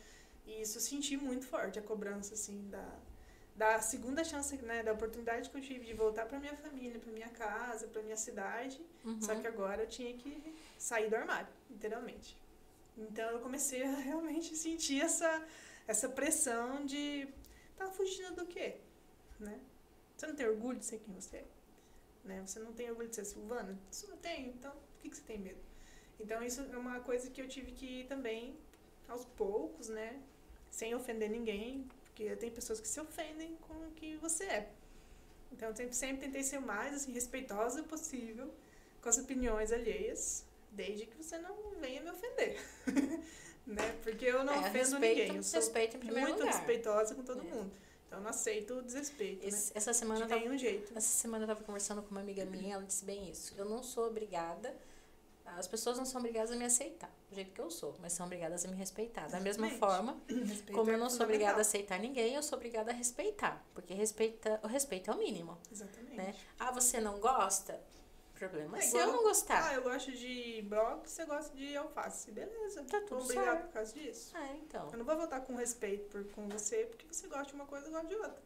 E isso eu senti muito forte, a cobrança, assim, da segunda chance, né, da oportunidade que eu tive de voltar para minha família, para minha casa, para minha cidade. Só que agora eu tinha que sair do armário, literalmente. Então eu comecei a realmente sentir essa pressão de tá fugindo do quê, né? Você não tem orgulho de ser quem você é, né? Você não tem orgulho de ser Silvana? Isso não tem, então por que você tem medo? Então isso é uma coisa que eu tive que ir também aos poucos, né, sem ofender ninguém. Porque tem pessoas que se ofendem com o que você é. Então, eu sempre tentei ser o mais, assim, respeitosa possível com as opiniões alheias, desde que você não venha me ofender. Né? Porque eu não ofendo ninguém. Eu sou respeito em primeiro muito lugar. respeitosa com todo mundo. Então, eu não aceito o desrespeito, né? Essa semana De nenhum jeito. Essa semana eu tava conversando com uma amiga minha, ela disse bem isso. Eu não sou obrigada, as pessoas não são obrigadas a me aceitar do jeito que eu sou, mas são obrigadas a me respeitar. Da mesma forma, como eu não sou obrigada a aceitar ninguém, eu sou obrigada a respeitar. Porque o respeito é o mínimo. Exatamente. Né? Ah, você não gosta? Problema se igual, eu não gostar. Ah, eu gosto de brócolis, você gosta de alface. Beleza. Tá tudo Vou brigar certo. por causa disso. Então. Eu não vou votar com respeito com você, porque você gosta de uma coisa e eu gosto de outra.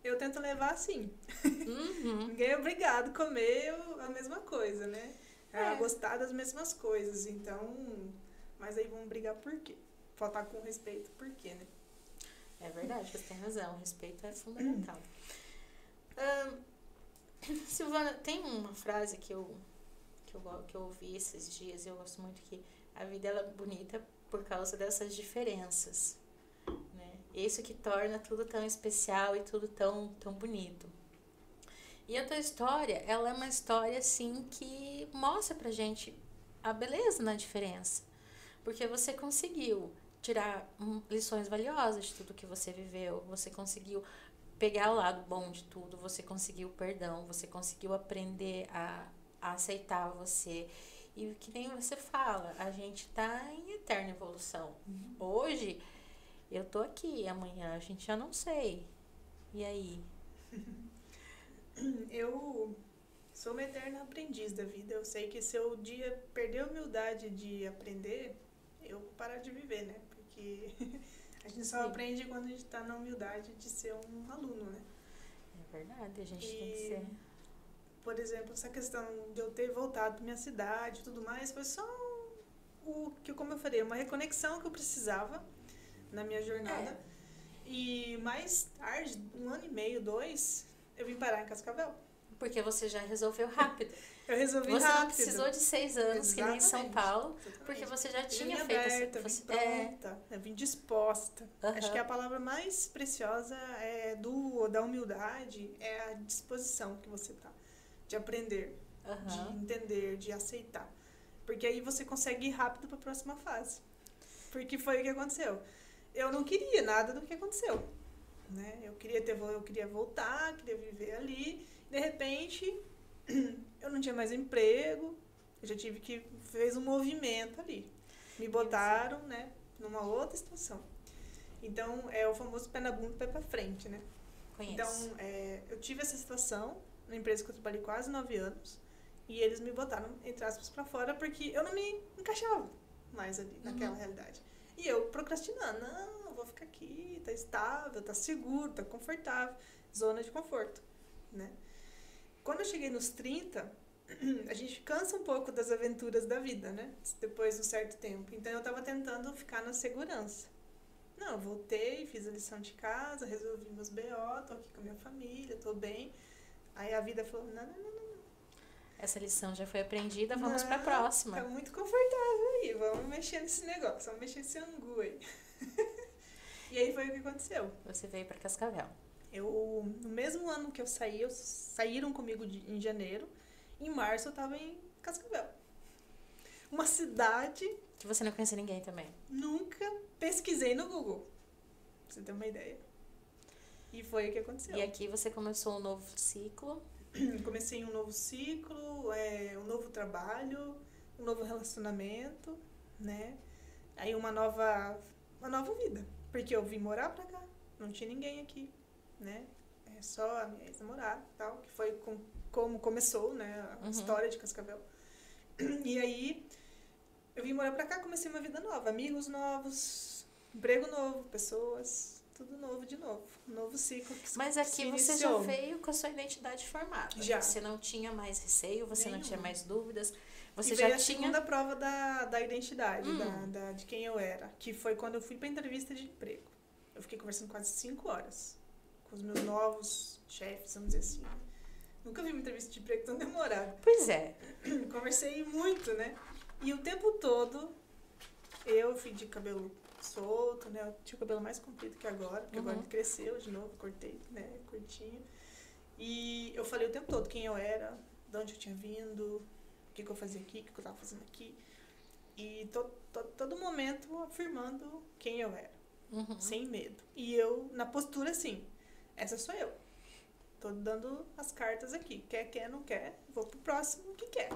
Eu tento levar assim. Ninguém é obrigado a comer a mesma coisa, né? A gostar das mesmas coisas. Então, mas aí vamos brigar por quê? Faltar com respeito por quê, né? É verdade, você tem razão. O respeito é fundamental. Silvana, tem uma frase que eu ouvi esses dias e eu gosto muito, que a vida ela é bonita por causa dessas diferenças, né? Isso que torna tudo tão especial e tudo tão bonito. E a tua história, ela é uma história assim que mostra pra gente a beleza na diferença, porque você conseguiu tirar lições valiosas de tudo que você viveu, você conseguiu pegar o lado bom de tudo, você conseguiu perdão, você conseguiu aprender a aceitar você. E que nem você fala, a gente tá em eterna evolução. Hoje, eu tô aqui, amanhã a gente já não sei. E aí? Eu sou uma eterna aprendiz da vida. Eu sei que se eu um dia perder a humildade de aprender, eu vou parar de viver, né? Porque a gente só aprende quando a gente tá na humildade de ser um aluno, né? É verdade, a gente tem que ser. Por exemplo, essa questão de eu ter voltado pra minha cidade e tudo mais, foi só como eu falei, uma reconexão que eu precisava na minha jornada. E mais tarde, 1 ano e meio, 2, eu vim parar em Cascavel. Porque você já resolveu rápido. Eu resolvi rápido. Você não rápido. precisou de 6 anos, que nem em São Paulo, Exatamente. porque você já tinha vim feito aberta, você vim pronta, eu vim disposta. Acho que a palavra mais preciosa da humildade é a disposição que você tá. De aprender, de entender, de aceitar. Porque aí você consegue ir rápido para a próxima fase. Porque foi o que aconteceu. Eu não queria nada do que aconteceu, né? Eu queria voltar, queria viver ali. De repente, eu não tinha mais emprego. Eu já tive que fez um movimento ali. Me botaram, né, numa outra situação. Então, é o famoso pé na bunda, pé pra frente, né? Conheço. Então, eu tive essa situação na empresa que eu trabalhei quase 9 anos. E eles me botaram, entre aspas, pra fora porque eu não me encaixava mais ali naquela realidade. E eu procrastinando, não, eu vou ficar aqui, tá estável, tá seguro, tá confortável, zona de conforto, né? Quando eu cheguei nos 30, a gente cansa um pouco das aventuras da vida, né? Depois de um certo tempo. Então eu tava tentando ficar na segurança. Não, eu voltei, fiz a lição de casa, resolvi meus BO, tô aqui com a minha família, tô bem. Aí a vida falou, não. Essa lição já foi aprendida, vamos pra próxima. Tá muito confortável aí, vamos mexer nesse negócio, vamos mexer nesse angu aí. E aí foi o que aconteceu. Você veio pra Cascavel. No mesmo ano que eu saí, saíram comigo em janeiro, em março eu tava em Cascavel. Uma cidade... Que você não conhecia ninguém também. Nunca pesquisei no Google, pra você ter uma ideia. E foi o que aconteceu. E aqui você começou um novo ciclo. Comecei um novo ciclo, um novo trabalho, um novo relacionamento, né? Aí uma nova vida. Porque eu vim morar pra cá, não tinha ninguém aqui, né? É só a minha ex-namorada e tal, que foi como começou, né? A história de Cascavel. E aí, eu vim morar pra cá, comecei uma vida nova, amigos novos, emprego novo, pessoas... Tudo novo de novo. Um novo ciclo que Mas aqui você já veio com a sua identidade formada. Já. Você não tinha mais receio, você não tinha mais dúvidas. Você e já veio a tinha... segunda prova da identidade, de quem eu era. Que foi quando eu fui pra entrevista de emprego. Eu fiquei conversando quase 5 horas com os meus novos chefes, vamos dizer assim. Nunca vi uma entrevista de emprego tão demorada. Pois é. Conversei muito, né? E o tempo todo, eu fui de cabelo solto, né? Eu tinha o cabelo mais comprido que agora, porque agora ele cresceu de novo, cortei, né? Curtinho. E eu falei o tempo todo quem eu era, de onde eu tinha vindo, o que eu fazia aqui, o que eu tava fazendo aqui. E todo momento afirmando quem eu era, sem medo. E eu, na postura assim, essa sou eu. Tô dando as cartas aqui. Quer, não quer, vou pro próximo que quer.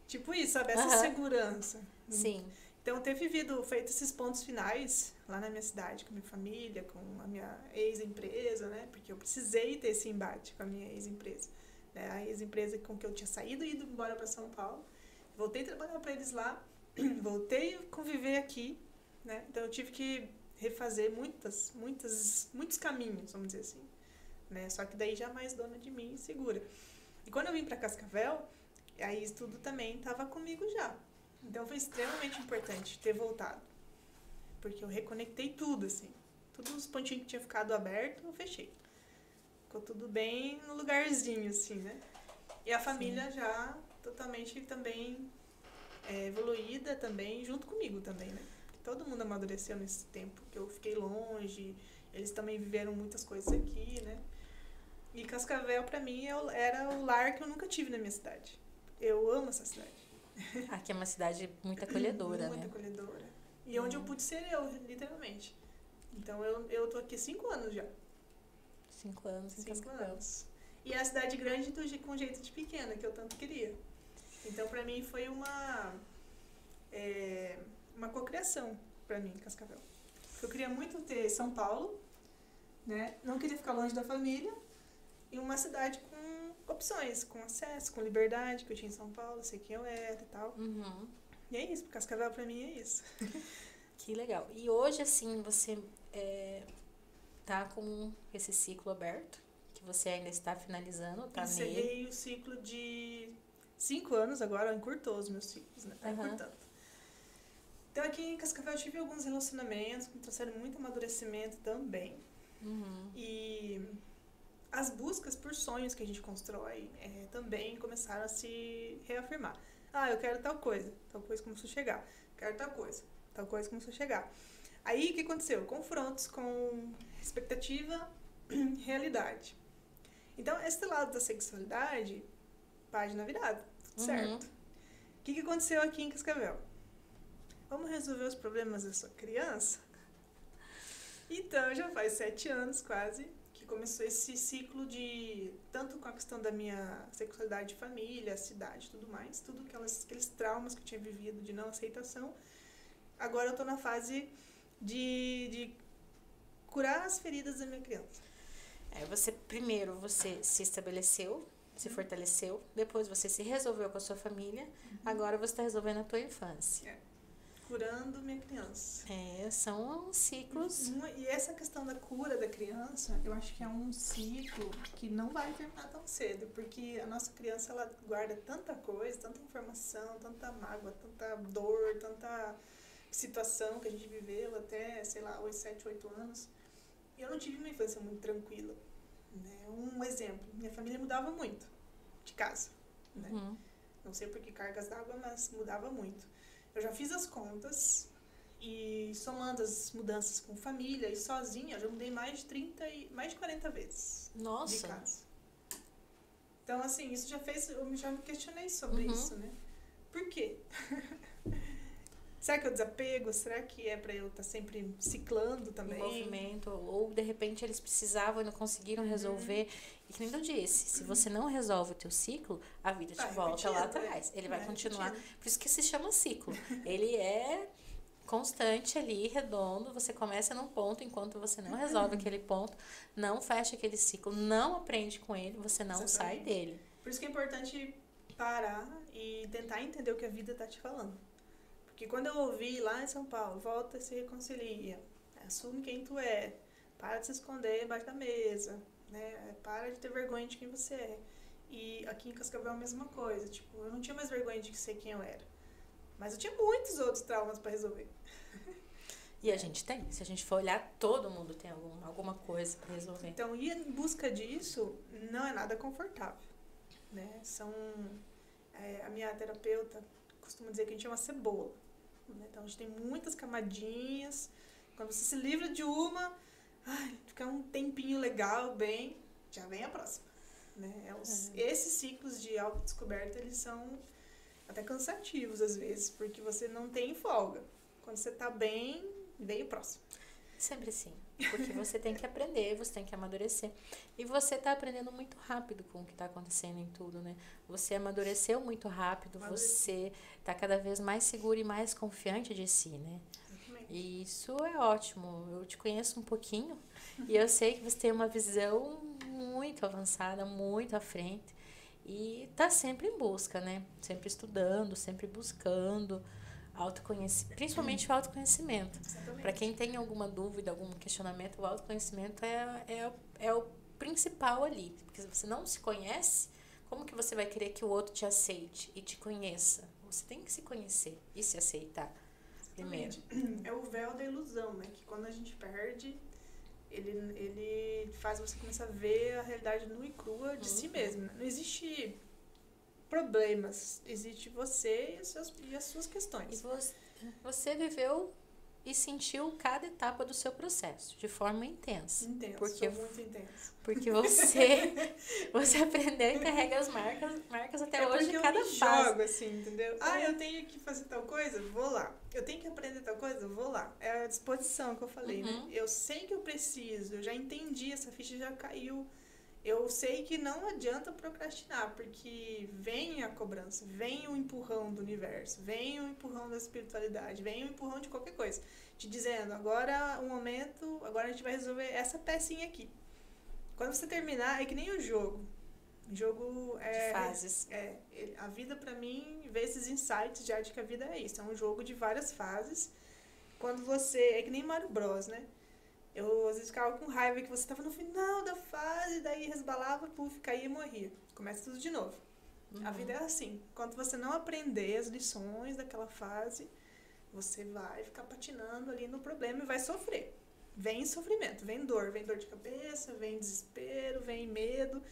Tipo isso, sabe? Essa segurança. Sim. Então, ter feito esses pontos finais lá na minha cidade, com a minha família, com a minha ex-empresa, né? Porque eu precisei ter esse embate com a minha ex-empresa. Né? A ex-empresa com que eu tinha saído e ido embora para São Paulo. Voltei a trabalhar para eles lá. Voltei a conviver aqui. Né? Então, eu tive que refazer muitos caminhos, vamos dizer assim. Né? Só que daí já mais dona de mim e segura. E quando eu vim para Cascavel, aí isso tudo também estava comigo já. Então foi extremamente importante ter voltado. Porque eu reconectei tudo, assim. Todos os pontinhos que tinha ficado aberto, eu fechei. Ficou tudo bem no lugarzinho, assim, né? E a família já totalmente também evoluída também, junto comigo também, né? Todo mundo amadureceu nesse tempo que eu fiquei longe. Eles também viveram muitas coisas aqui, né? E Cascavel, pra mim, era o lar que eu nunca tive na minha cidade. Eu amo essa cidade. Aqui é uma cidade muito acolhedora, muito acolhedora. E onde eu pude ser eu, literalmente. Então, eu tô aqui 5 anos já. 5 anos em 5 Cascavel. anos. E é a cidade grande com jeito de pequena, que eu tanto queria. Então, pra mim, foi uma cocriação, pra mim, Cascavel. Eu queria muito ter São Paulo, né? Não queria ficar longe da família. E uma cidade com opções, com acesso, com liberdade, que eu tinha em São Paulo, sei quem eu era e tal. E é isso, Cascavel pra mim é isso. Que legal. E hoje, assim, você tá com esse ciclo aberto, que você ainda está finalizando, tá nele. Encerrei o ciclo de 5 anos agora, encurtou os meus ciclos, né? Tá encurtando. Então aqui em Cascavel eu tive alguns relacionamentos que me trouxeram muito amadurecimento também. E as buscas por sonhos que a gente constrói também começaram a se reafirmar. Ah, eu quero tal coisa começou a chegar. Quero tal coisa começou a chegar. Aí, o que aconteceu? Confrontos com expectativa e realidade. Então, esse lado da sexualidade, página virada, tudo certo. O que aconteceu aqui em Cascavel? Vamos resolver os problemas da sua criança? Então, já faz 7 anos quase que começou esse ciclo de, tanto com a questão da minha sexualidade de família, cidade, tudo mais, tudo aqueles traumas que eu tinha vivido de não aceitação. Agora eu tô na fase de curar as feridas da minha criança. Primeiro você se estabeleceu, se fortaleceu, depois você se resolveu com a sua família, agora você está resolvendo a tua infância. Curando minha criança. São ciclos. E essa questão da cura da criança, eu acho que é um ciclo que não vai terminar tão cedo, porque a nossa criança, ela guarda tanta coisa, tanta informação, tanta mágoa, tanta dor, tanta situação que a gente viveu até, sei lá, 7, 8 anos. E eu não tive uma infância muito tranquila. Né? Um exemplo, minha família mudava muito de casa. Né? Não sei por que cargas d'água, mas mudava muito. Eu já fiz as contas e somando as mudanças com família e sozinha, eu já mudei mais de 40 vezes. Nossa. De casa. Então, assim, isso eu já me questionei sobre isso, né? Por quê? Será que é o desapego? Será que é pra eu estar sempre ciclando também? Em movimento. Ou, de repente, eles precisavam e não conseguiram resolver. E que nem eu disse, se você não resolve o teu ciclo, a vida te volta lá atrás. Ele vai continuar. Por isso que se chama ciclo. Ele é constante ali, redondo. Você começa num ponto, enquanto você não resolve aquele ponto, não fecha aquele ciclo, não aprende com ele, você não sai dele. Por isso que é importante parar e tentar entender o que a vida tá te falando. Porque quando eu ouvi lá em São Paulo, volta e se reconcilia, assume quem tu é, para de se esconder embaixo da mesa, né? Para de ter vergonha de quem você é. E aqui em Cascavel é a mesma coisa, tipo, eu não tinha mais vergonha de ser quem eu era. Mas eu tinha muitos outros traumas para resolver. E a gente tem, se a gente for olhar, todo mundo tem alguma coisa para resolver. Então, ir em busca disso não é nada confortável, né? A minha terapeuta costuma dizer que a gente é uma cebola. Então, a gente tem muitas camadinhas. Quando você se livra de uma, fica um tempinho legal, já vem a próxima. né? Esses ciclos de autodescoberta, eles são até cansativos às vezes, porque você não tem folga. Quando você tá bem, vem o próximo. Sempre assim. Porque você tem que aprender, você tem que amadurecer. E você tá aprendendo muito rápido com o que tá acontecendo em tudo, né? Você amadureceu muito rápido, você tá cada vez mais seguro e mais confiante de si, né? Exatamente. E isso é ótimo. Eu te conheço um pouquinho e eu sei que você tem uma visão muito avançada, muito à frente. E tá sempre em busca, né? Sempre estudando, sempre buscando principalmente o autoconhecimento. Para quem tem alguma dúvida, algum questionamento, o autoconhecimento é o principal ali. Porque se você não se conhece, como que você vai querer que o outro te aceite e te conheça? Você tem que se conhecer e se aceitar primeiro. É o véu da ilusão, né? Que quando a gente perde, ele faz você começar a ver a realidade nua e crua de si mesmo. Né? Não existe problemas, existe você e as suas questões. E você viveu e sentiu cada etapa do seu processo de forma intensa. Sou muito intensa. Porque você aprendeu e carrega as marcas até hoje de cada fase. Eu jogo assim, entendeu? Eu tenho que fazer tal coisa, vou lá. Eu tenho que aprender tal coisa, vou lá. É a disposição que eu falei, né? Eu sei que eu preciso, eu já entendi, essa ficha já caiu. Eu sei que não adianta procrastinar, porque vem a cobrança, vem o empurrão do universo, vem o empurrão da espiritualidade, vem o empurrão de qualquer coisa, te dizendo, agora o momento, agora a gente vai resolver essa pecinha aqui. Quando você terminar, é que nem o jogo. O jogo é... De fases. A vida, pra mim, vê esses insights de arte que a vida é isso. É um jogo de várias fases. Quando você... É que nem Mario Bros, né? Eu, às vezes, ficava com raiva que você estava no final da fase, daí resbalava, puf, caía e morria. Começa tudo de novo. A vida é assim. Quando você não aprender as lições daquela fase, você vai ficar patinando ali no problema e vai sofrer. Vem sofrimento, vem dor de cabeça, vem desespero, vem medo.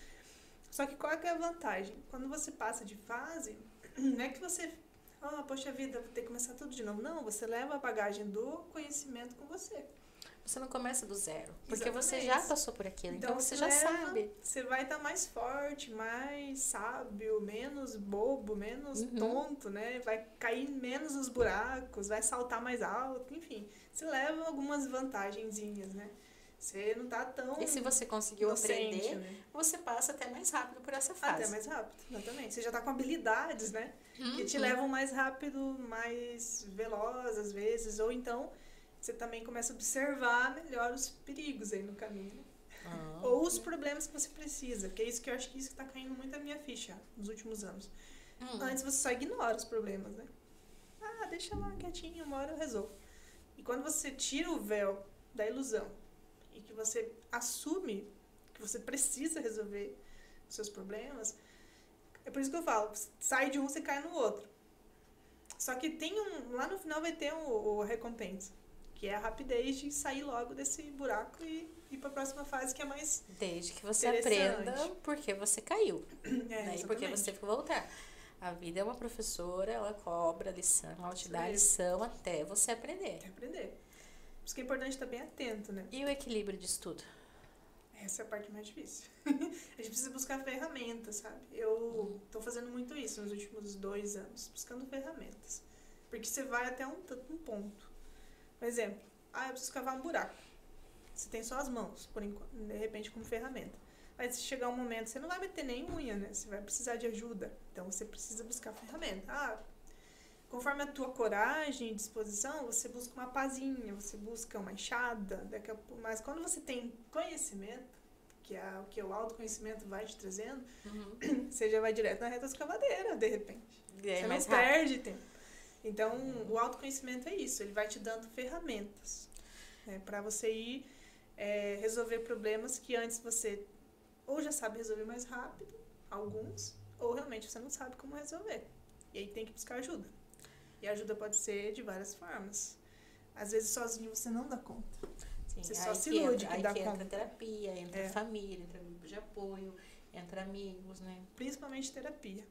Só que qual é a vantagem? Quando você passa de fase, não é que você... poxa vida, vou ter que começar tudo de novo. Não, você leva a bagagem do conhecimento com você. Você não começa do zero, porque Exatamente. Você já passou por aquilo, então você já sabe. Você vai estar mais forte, mais sábio, menos bobo, menos tonto, né? Vai cair menos nos buracos, vai saltar mais alto, enfim. Você leva algumas vantagenzinhas, né? Você não tá tão... E se você conseguiu inocente, aprender, né? Você passa até mais rápido por essa fase. Até mais rápido, exatamente. Você já tá com habilidades, né? Que te levam mais rápido, mais veloz às vezes, ou então... Você também começa a observar melhor os perigos aí no caminho. Ou os problemas que você precisa. Porque é isso que eu acho que isso tá caindo muito na minha ficha nos últimos anos. Antes você só ignora os problemas, né? Deixa lá quietinho, uma hora eu resolvo. E quando você tira o véu da ilusão e que você assume que você precisa resolver os seus problemas, é por isso que eu falo, sai de um, você cai no outro. Só que lá no final vai ter a recompensa. Que é a rapidez de sair logo desse buraco e ir para a próxima fase, que é mais desde que você aprenda porque você caiu. E porque você tem que voltar. A vida é uma professora, ela cobra lição, ela te dá a lição até você aprender. Até aprender. Por isso que é importante estar bem atento, né? E o equilíbrio disso tudo? Essa é a parte mais difícil. A gente precisa buscar ferramentas, sabe? Eu tô fazendo muito isso nos últimos 2 anos, buscando ferramentas. Porque você vai até um ponto. Por exemplo, eu preciso cavar um buraco. Você tem só as mãos, por enquanto, de repente, como ferramenta. Mas se chegar um momento, você não vai meter nem unha, né? Você vai precisar de ajuda. Então, você precisa buscar ferramenta. Conforme a tua coragem e disposição, você busca uma pazinha, você busca uma enxada. Mas quando você tem conhecimento, que é o que o autoconhecimento vai te trazendo, você já vai direto na reta escavadeira, de repente. Você não perde tempo. Então, o autoconhecimento é isso, ele vai te dando ferramentas, né, para você ir resolver problemas que antes você ou já sabe resolver mais rápido, alguns, ou realmente você não sabe como resolver. E aí tem que buscar ajuda. E a ajuda pode ser de várias formas. Às vezes sozinho você não dá conta. Sim, você só se ilude que dá conta. Entra terapia, entra família, entra grupo de apoio, entra amigos, né? Principalmente terapia.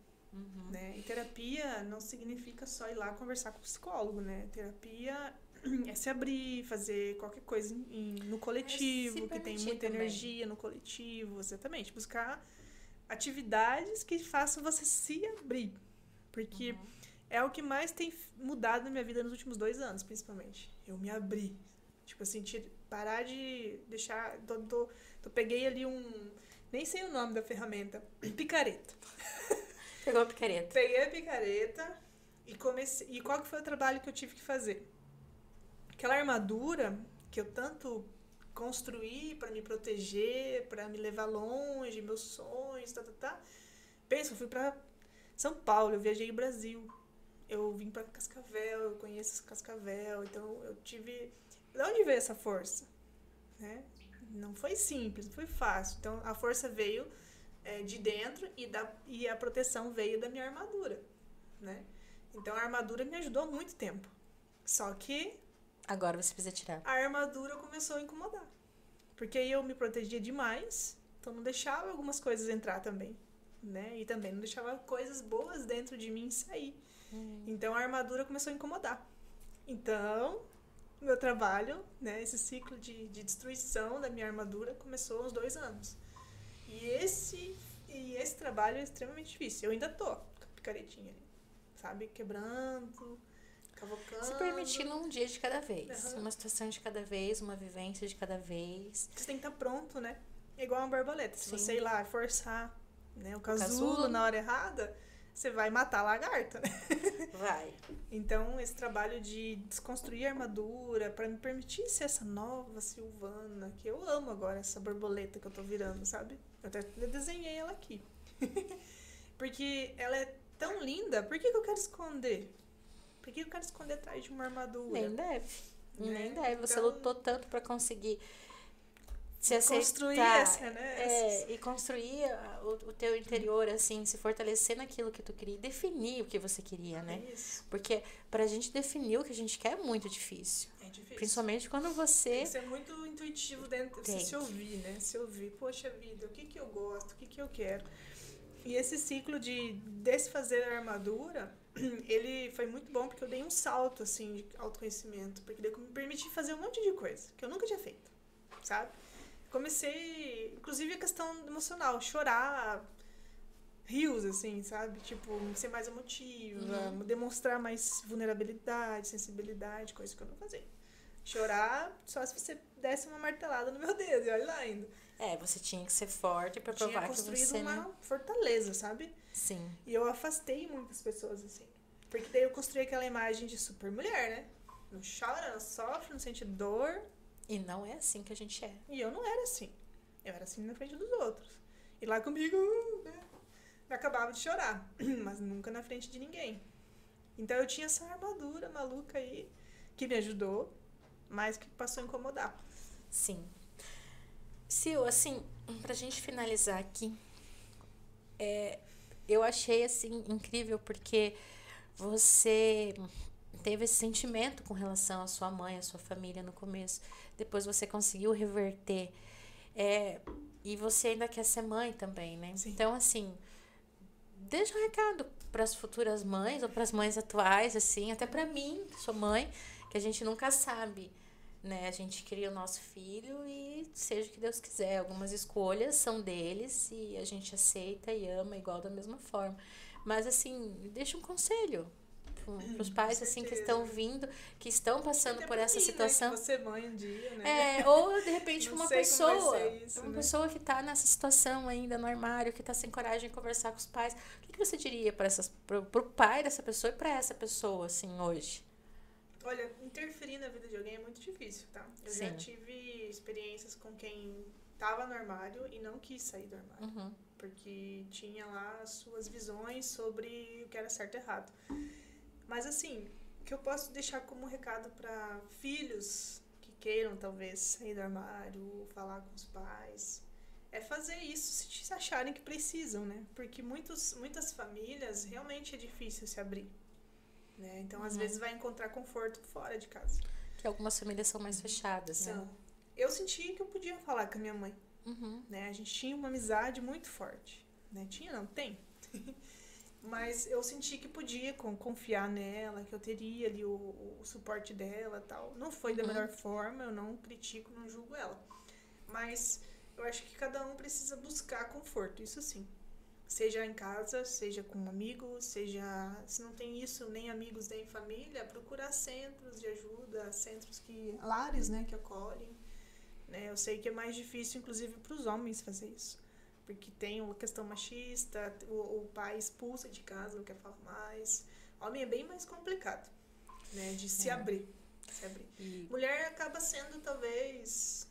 Né? E terapia não significa só ir lá conversar com o psicólogo, né? Terapia é se abrir, fazer qualquer coisa no coletivo, que tem muita energia no coletivo, exatamente. Buscar atividades que façam você se abrir. Porque é o que mais tem mudado na minha vida nos últimos 2 anos, principalmente. Eu me abri. Tipo assim, parar de deixar... Peguei ali nem sei o nome da ferramenta. Picareta. Pegou a picareta. Peguei a picareta e comecei... E qual que foi o trabalho que eu tive que fazer? Aquela armadura que eu tanto construí para me proteger, para me levar longe, meus sonhos, Pensa, eu fui para São Paulo, eu viajei o Brasil. Eu vim para Cascavel, eu conheço Cascavel, então eu tive... De onde veio essa força? Né? Não foi simples, não foi fácil. Então a força veio de dentro e a proteção veio da minha armadura, né? Então a armadura me ajudou há muito tempo. Só que agora você precisa tirar. A armadura começou a incomodar. Porque aí eu me protegia demais, então não deixava algumas coisas entrar também, né? E também não deixava coisas boas dentro de mim sair. Então a armadura começou a incomodar. Então, meu trabalho, né, esse ciclo de destruição da minha armadura começou há uns 2 anos. E esse trabalho é extremamente difícil. Eu ainda tô com a picaretinha ali, sabe? Quebrando, cavocando. Se permitindo um dia de cada vez. Uma situação de cada vez, uma vivência de cada vez. Você tem que estar pronto, né? É igual uma borboleta. Se você ir lá forçar, né, o casulo casulo na hora errada, você vai matar a lagarta, né? Vai. Então, esse trabalho de desconstruir a armadura para me permitir ser essa nova Silvana, que eu amo agora, essa borboleta que eu tô virando, sabe? Eu até desenhei ela aqui. Porque ela é tão linda, por que eu quero esconder? Por que eu quero esconder atrás de uma armadura? Nem deve. Né? Nem deve. Você Então, lutou tanto para conseguir se aceitar. Construir essa, né? E construir o teu interior, assim, se fortalecer naquilo que tu queria, definir o que você queria, né? Isso. Porque pra gente definir o que a gente quer é muito difícil. É difícil. Principalmente quando você... Tem que ser muito intuitivo dentro, você se ouvir, né? Se ouvir, poxa vida, o que eu gosto, o que eu quero. E esse ciclo de desfazer a armadura, ele foi muito bom porque eu dei um salto, assim, de autoconhecimento. Porque daí eu me permiti fazer um monte de coisa que eu nunca tinha feito, sabe? Comecei, inclusive, a questão emocional, chorar, rios, assim, sabe? Tipo, ser mais emotiva, demonstrar mais vulnerabilidade, sensibilidade, coisa que eu não fazia. Chorar só se você desse uma martelada no meu dedo, e olha lá ainda. Você tinha que ser forte pra provar que você... Tinha construído uma fortaleza, sabe? Sim. E eu afastei muitas pessoas, assim. Porque daí eu construí aquela imagem de super mulher, né? Não chora, não sofre, não sente dor. E não é assim que a gente é. E eu não era assim. Eu era assim na frente dos outros. E lá comigo, né? Eu acabava de chorar. Mas nunca na frente de ninguém. Então eu tinha essa armadura maluca aí, que me ajudou, mas que passou a incomodar. Sim. Sil, assim, pra gente finalizar aqui, eu achei, assim, incrível porque você teve esse sentimento com relação à sua mãe, à sua família no começo. Depois você conseguiu reverter. E você ainda quer ser mãe também, né? Sim. Então, assim, deixa um recado para as futuras mães ou para as mães atuais, assim, até para mim, que sou mãe, que a gente nunca sabe, né? A gente cria o nosso filho e seja o que Deus quiser. Algumas escolhas são deles e a gente aceita e ama igual da mesma forma. Mas, assim, deixa um conselho para os pais, assim, que estão vindo, que estão passando por essa situação. Né? Que você mãe um dia, né? Ou, de repente, uma pessoa, isso, uma né? pessoa que está nessa situação ainda no armário, que está sem coragem de conversar com os pais. O que você diria pro pai dessa pessoa e para essa pessoa, assim, hoje? Olha, interferir na vida de alguém é muito difícil, tá? Eu Sim. já tive experiências com quem tava no armário e não quis sair do armário. Porque tinha lá as suas visões sobre o que era certo e errado. Mas, assim, o que eu posso deixar como recado para filhos que queiram, talvez, sair do armário, falar com os pais, é fazer isso se acharem que precisam, né? Porque muitas famílias, realmente é difícil se abrir, né? Então, às vezes, vai encontrar conforto fora de casa. Que algumas famílias são mais fechadas, né? Então, eu senti que eu podia falar com a minha mãe, né? A gente tinha uma amizade muito forte, né? Tinha, não? Tem. Mas eu senti que podia confiar nela, que eu teria ali o suporte dela e tal. Não foi da melhor forma, eu não critico, não julgo ela. Mas eu acho que cada um precisa buscar conforto, isso sim. Seja em casa, seja com amigos, seja... Se não tem isso, nem amigos, nem família, procurar centros de ajuda, lares, né, que acolhem. Né? Eu sei que é mais difícil, inclusive, para os homens fazer isso. Porque tem uma questão machista, o pai expulsa de casa, não quer falar mais. Homem é bem mais complicado, né, de se abrir. Mulher acaba sendo, talvez,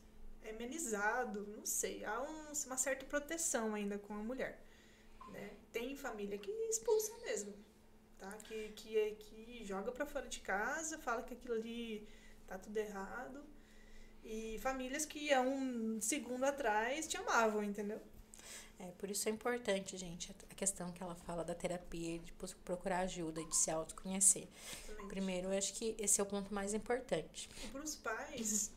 amenizado, não sei. Há uma certa proteção ainda com a mulher. Né? Tem família que expulsa mesmo, tá? Que joga pra fora de casa, fala que aquilo ali tá tudo errado. E famílias que há um segundo atrás te amavam, entendeu? Por isso é importante, gente, a questão que ela fala da terapia, de procurar ajuda, de se autoconhecer. Exatamente. Primeiro, eu acho que esse é o ponto mais importante. E para os pais,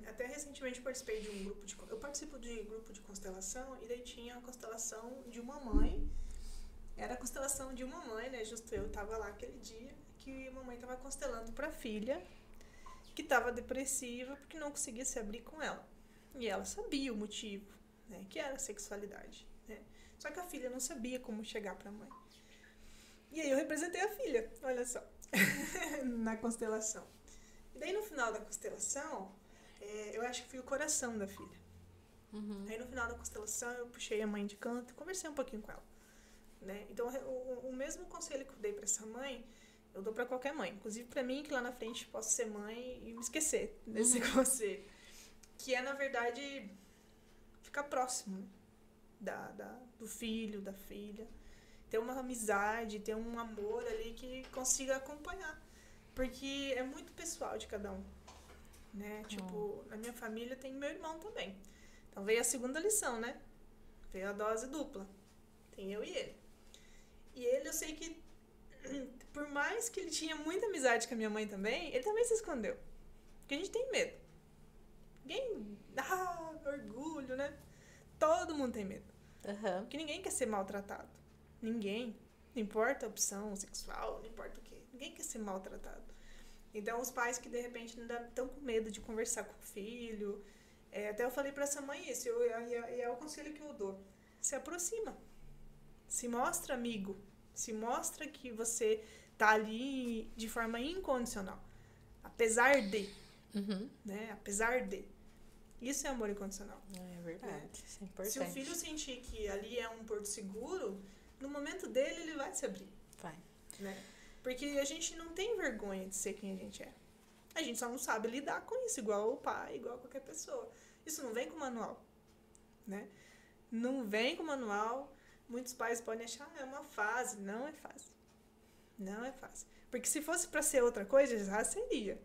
até recentemente eu participei de um grupo eu participo de grupo de constelação, e daí tinha a constelação de uma mãe. Era a constelação de uma mãe, né? Justo eu tava lá aquele dia, que a mamãe tava constelando pra filha, que tava depressiva porque não conseguia se abrir com ela. E ela sabia o motivo, né? Que era a sexualidade. Né? Só que a filha não sabia como chegar pra mãe. E aí eu representei a filha, olha só, na constelação. E daí no final da constelação, eu acho que fui o coração da filha. Uhum. Aí no final da constelação eu puxei a mãe de canto e conversei um pouquinho com ela. Né? Então o mesmo conselho que eu dei pra essa mãe, eu dou pra qualquer mãe. Inclusive pra mim, que lá na frente posso ser mãe e me esquecer desse conselho. Que é, na verdade, ficar próximo do filho, da filha. Ter uma amizade, ter um amor ali que consiga acompanhar. Porque é muito pessoal de cada um. Né? Tipo, na minha família tem meu irmão também. Então veio a segunda lição, né? Veio a dose dupla. Tem eu e ele. E ele, eu sei que, por mais que ele tinha muita amizade com a minha mãe também, ele também se escondeu. Porque a gente tem medo. Orgulho, né? Todo mundo tem medo. Uhum. Porque ninguém quer ser maltratado. Ninguém. Não importa a opção sexual, não importa o quê. Ninguém quer ser maltratado. Então, os pais que, de repente, ainda estão com medo de conversar com o filho. Até eu falei pra essa mãe isso, e é o conselho que eu dou. Se aproxima. Se mostra amigo. Se mostra que você tá ali de forma incondicional. Apesar de. Uhum. Né? Apesar de. Isso é amor incondicional. É verdade. Né? Isso é importante. Se o filho sentir que ali é um porto seguro, no momento dele ele vai se abrir. Vai. Né? Porque a gente não tem vergonha de ser quem a gente é. A gente só não sabe lidar com isso, igual o pai, igual qualquer pessoa. Isso não vem com manual. Né? Não vem com manual. Muitos pais podem achar, é uma fase. Não é fácil. Não é fácil. Porque se fosse pra ser outra coisa, já seria.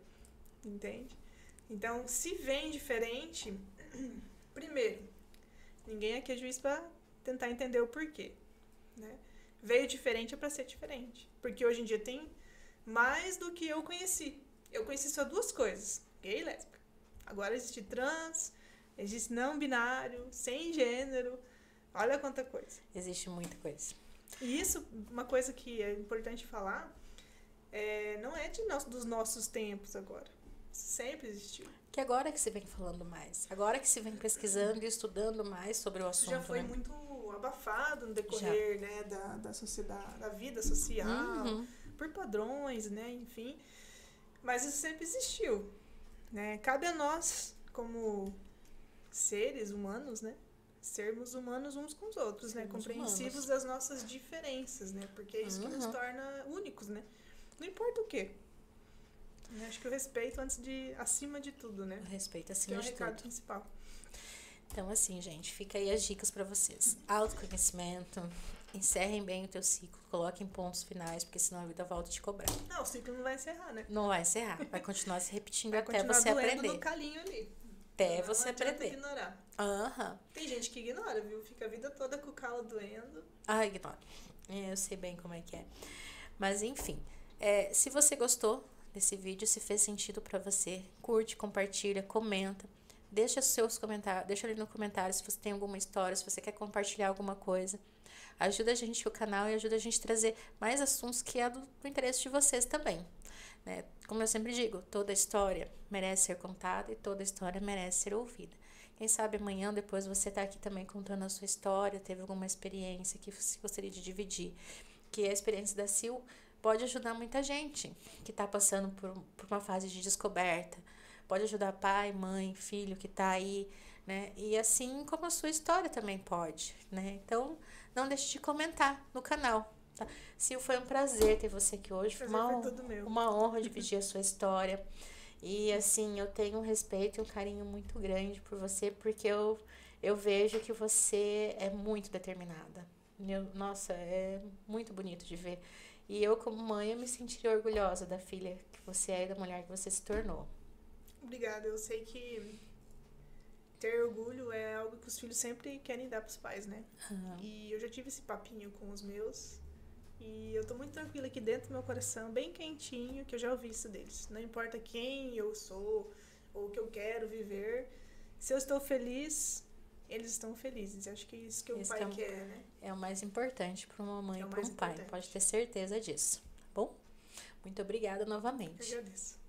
Entende? Então, se vem diferente, primeiro, ninguém aqui é juiz pra tentar entender o porquê. Né? Veio diferente é pra ser diferente. Porque hoje em dia tem mais do que eu conheci. Eu conheci só duas coisas, gay e lésbica. Agora existe trans, existe não binário, sem gênero. Olha quanta coisa. Existe muita coisa. E isso, uma coisa que é importante falar, não é dos nossos tempos agora. Sempre existiu. Que agora que se vem falando mais. Agora que se vem pesquisando e estudando mais sobre o assunto. Isso já foi muito abafado no decorrer, né, da sociedade, da vida social, por padrões, né, enfim. Mas isso sempre existiu. Né? Cabe a nós, como seres humanos, né, sermos humanos uns com os outros, né, compreensivos das nossas diferenças, né, porque é isso que nos torna únicos, né. Não importa o quê. Acho que o respeito acima de tudo, né? O respeito acima de tudo. Que é o recado principal. Então, assim, gente, fica aí as dicas pra vocês. Autoconhecimento, encerrem bem o teu ciclo, coloquem pontos finais, porque senão a vida volta a te cobrar. Não, o ciclo não vai encerrar, né? Não vai encerrar, vai continuar se repetindo vai até você aprender. No calinho ali. Até você aprender. Ignorar. Tem gente que ignora, viu? Fica a vida toda com o calo doendo. Ignora. Eu sei bem como é que é. Mas, enfim, se você gostou desse vídeo, se fez sentido pra você, curte, compartilha, comenta, deixa seus comentários, deixa ali no comentário se você tem alguma história, se você quer compartilhar alguma coisa. Ajuda a gente com o canal e ajuda a gente a trazer mais assuntos que é do interesse de vocês também. Né? Como eu sempre digo, toda história merece ser contada e toda história merece ser ouvida. Quem sabe amanhã, depois você tá aqui também contando a sua história, teve alguma experiência que você gostaria de dividir. Que a experiência da Sil pode ajudar muita gente que tá passando por uma fase de descoberta. Pode ajudar pai, mãe, filho que tá aí, né? E assim como a sua história também pode, né? Então, não deixe de comentar no canal, tá? Sil, foi um prazer ter você aqui hoje. Foi uma honra dividir a sua história. E assim, eu tenho um respeito e um carinho muito grande por você, porque eu vejo que você é muito determinada. Nossa, é muito bonito de ver. E eu, como mãe, eu me sentiria orgulhosa da filha que você é e da mulher que você se tornou. Obrigada. Eu sei que ter orgulho é algo que os filhos sempre querem dar pros pais, né? E eu já tive esse papinho com os meus. E eu tô muito tranquila aqui dentro do meu coração, bem quentinho, que eu já ouvi isso deles. Não importa quem eu sou ou o que eu quero viver. Se eu estou feliz, eles estão felizes. Acho que é isso que o pai quer, né? É o mais importante para uma mãe e para um pai. Pode ter certeza disso, tá bom? Muito obrigada novamente. Eu agradeço.